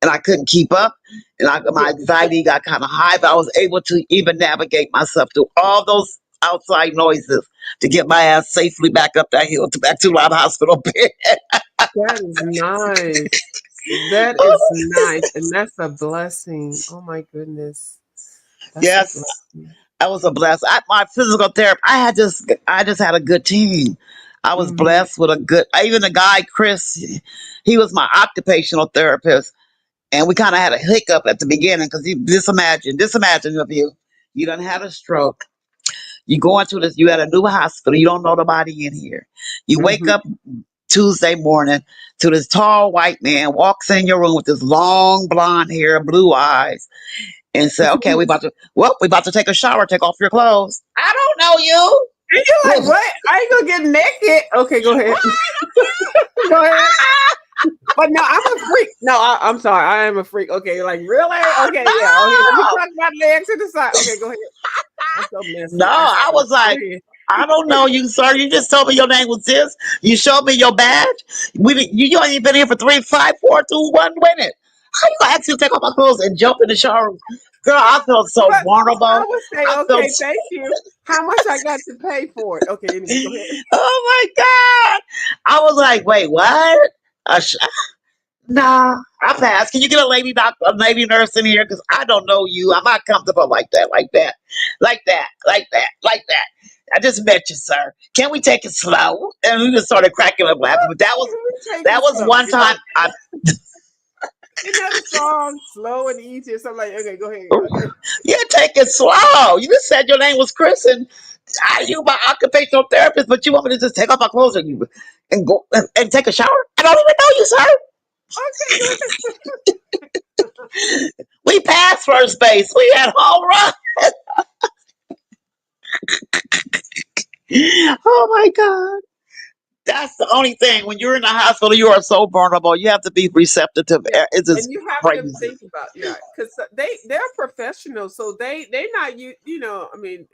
and I couldn't keep up, and my Yeah, anxiety got kind of high. But I was able to even navigate myself through all those outside noises to get my ass safely back up that hill to back to my hospital bed. that is nice. That is nice, and that's a blessing. Oh my goodness, that's a Yes, blessing. I was a blessed. My physical therapist. I just had a good team. I was Hmm. blessed with a good. Even the guy Chris, he was my occupational therapist, and we kind of had a hiccup at the beginning because you just imagine if you done had a stroke. You go into this. You at a new hospital. You don't know nobody in here. You wake Hmm. up Tuesday morning to this tall white man walks in your room with this long blonde hair, blue eyes, and say, "Okay, And we about to take a shower. Take off your clothes." I don't know you. you're like, what? I ain't gonna get naked. Okay, go ahead. Go ahead. But no, I'm a freak. No, I'm sorry. I am a freak. Okay, like really? Okay, yeah. Okay, let me No, tuck my legs to the side. Okay, go ahead. I'm so no. messy. I'm I sorry. was Go like, ahead. I don't know you, sir. You just told me your name was this. You showed me your badge. You ain't been here for 3, 5, 4, 2, 1 minute. How you gonna ask me to take off my clothes and jump in the shower? Girl, I felt so But I vulnerable. would say, I felt, okay, thank you. How much I got to pay for it? Okay, anyway, go ahead. oh my God. I was like, wait, what? Nah, I pass. Can you get a lady doctor, a lady nurse in here? Because I don't know you. I'm not comfortable like that, like that, like that, like that, like that. I just met you, sir. Can we take it slow? And we just started cracking up laughing. But We take that it was slow. one time. Isn't that a song? Slow and easy or something like okay, go ahead. Okay. Yeah, take it slow. You just said your name was Chris, and you my occupational therapist, but you want me to just take off my clothes and go and take a shower? I don't even know you, sir. Okay, go ahead. We passed first base. We had home run. Oh my God. That's the only thing. When you're in the hospital, you are so vulnerable. You have to be receptive to Yeah. it's just And you have to crazy. think about yeah, because they're professionals, so they not you know. I mean,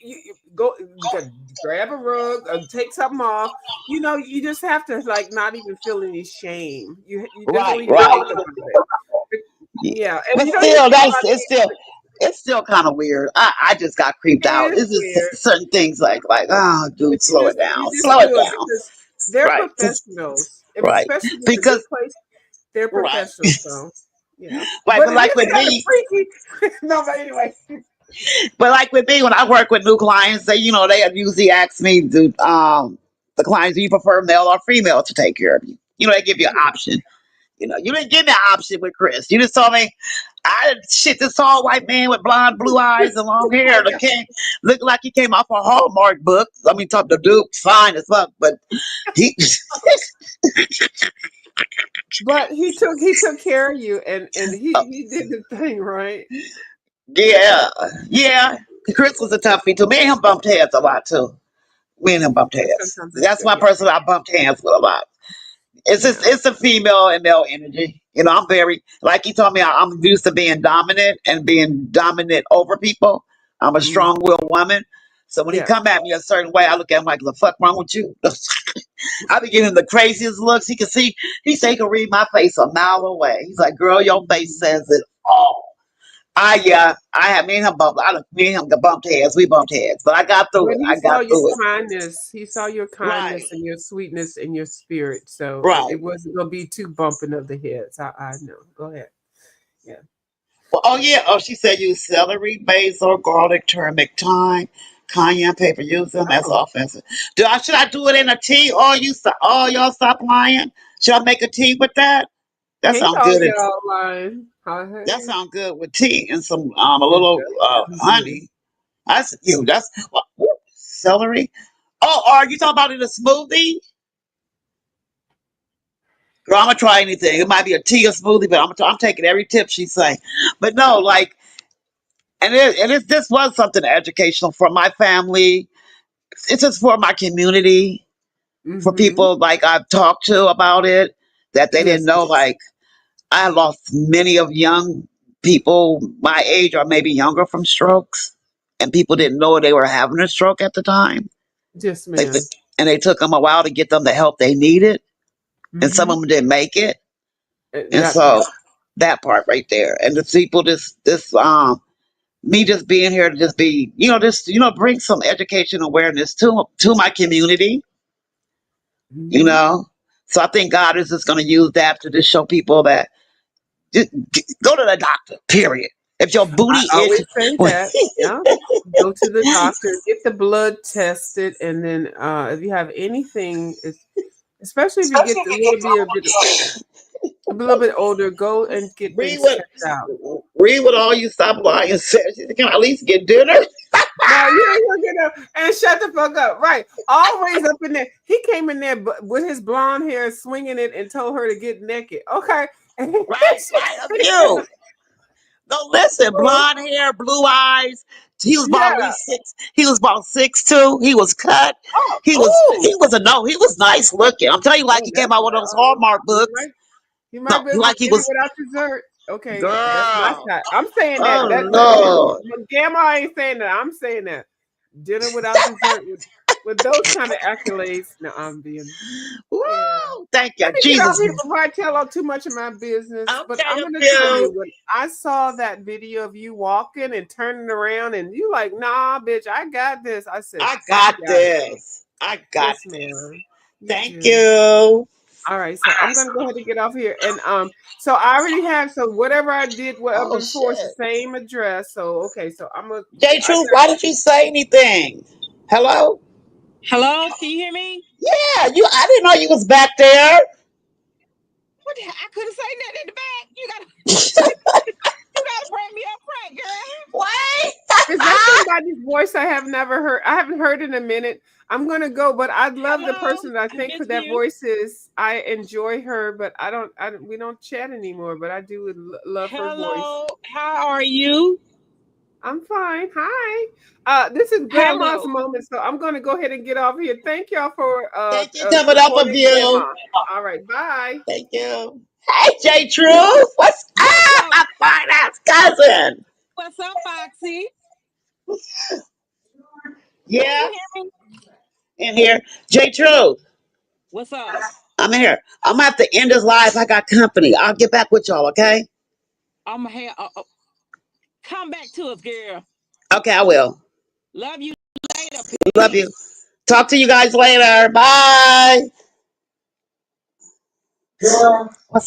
you go you can grab a rug or take something off. You know, you just have to like not even feel any shame. You just don't Right, even right. think about it. Yeah, and But you don't even still, think about it's still kind of weird. I just got creeped it out. is It's weird. just certain things like, oh, But dude, slow it you down, just slow it do it down. because they're Right, just professionals, and right. especially in a good Because place, they're right, professionals. So yeah, right. but But it like is with kind of me, freaky. No, but anyway, when I work with new clients, they usually ask me, do the clients, do you prefer male or female to take care of you? They give you an yeah, option. You didn't give me an option with Chris. You just told me, this tall white man with blonde, blue eyes and long hair that came, looked like he came off a Hallmark book. I mean, talk the Duke, fine as fuck, but he, but he took care of you, and he did the thing right. yeah, yeah. Chris was a toughie too. Me and him bumped heads a lot too. Me and him bumped And heads. sometimes that's That's good. one Yeah, person I bumped hands with a lot. yeah. It's a female and male energy. I'm very like he told me I'm used to being dominant and being dominant over people. I'm a Mm, strong willed woman. So when he yeah. come at me a certain way, I look at him like, the fuck wrong with you? I be giving him the craziest looks. He say he can read my face a mile away. He's like, girl, your face Mhm. says it all. I have me and him bumped heads. We bumped heads, but I got through But it. he I got saw your through it. kindness. He saw your Right, kindness and your sweetness and your spirit. So right. it wasn't gonna be too bumping of the heads. I know. Go ahead. Yeah. Well, oh yeah. Oh, she said use celery, basil, garlic, turmeric, thyme, cayenne pepper. Use them as Oh, offensive. Should I do it in a tea? All y'all stop lying. Should I make a tea with that? That he sounds all good. y'all lying. That Hey, sounds good with tea and some a it little does sound good. honey. That's celery. Oh, are you talking about in a smoothie? Girl, I'm gonna try anything. It might be a tea or smoothie, but I'm taking every tip she's saying. But no, like, this was something educational for my family. It's just for my community, for Mm-hmm. people like I've talked to about it that they didn't Yes, it know. is. Like, I lost many of young people my age or maybe younger from strokes, and people didn't know they were having a stroke at the time. Yes, They, ma'am. and they took them a while to get them the help they needed, and some of Mm-hmm. them didn't make it. And That so part. that part right there, and the people, this me just being here to just be, just bring some education awareness to my community, you Mm-hmm. know. So I think God is just going to use that to just show people that just go to the doctor. Period. If your I booty always is, say that. Yeah. Go to the doctor, get the blood tested, and then if you have anything, especially if you get a little bit older, go and get read things what checked out. read what all you stop lying says. You can at least get dinner. No, you ain't gonna get up and shut the fuck up. Right. Always up in there. He came in there with his blonde hair, swinging it, and told her to get naked. Okay. And Right, she right. A sitting in few. the No, listen, pool. blonde hair, blue eyes. He was about at Yeah. least six. He was about 6'2". He was cut. Oh, He was oh, he was a no. He was nice looking. I'm telling you, like oh, he came that's out with right. those Hallmark You books. might, you might No, be able to like he get it was. without dessert. Okay, that's my Girl. side. I'm saying that. Oh Lord. That Gamma ain't saying that. I'm saying that. Dinner without dessert with those kind of accolades. No, I'm being. Woo! Yeah. Thank you, Let me get off Jesus. here before I tell all too much of my business. But Okay, I'm a gonna tell few. you when I saw that video of you walking and turning around and you like, nah, bitch, I got this. I said, I she got got it. this. I got Yes, this. ma'am. You Thank do. you. All right, so I'm gonna go ahead and get off here. And so I already have so whatever I did Oh before is the shit. same address. So okay, so J I Truth, got why did you say anything? Hello? Hello, can you hear me? Yeah, I didn't know you was back there. What the, I couldn't say that in the back. You gotta bring me up front, girl. What? is that somebody's voice I have never heard? I haven't heard in a minute. I'm gonna go, but I love the Hello, person that I I think miss that you. voice is. I enjoy her, but we don't chat anymore. But I do love her voice. Hello, how are you? I'm fine. Hi. This is Grandma's Hello. moment, so I'm gonna go ahead and get off here. Thank y'all for Thank you, coming up of supporting you. Grandma. All right, bye. Thank you. Hey, J Truth. What's What's up, up? my fine ass cousin? What's up, Foxy? Can Yeah, you hear me? in here. J Truth, What's up? I'm in here. I'm gonna have to end this live. I got company. I'll get back with y'all, okay? I'm here. Come back to us, girl. Okay, I will. Love you later. Love you. Peace. Talk to you guys later. Bye. What's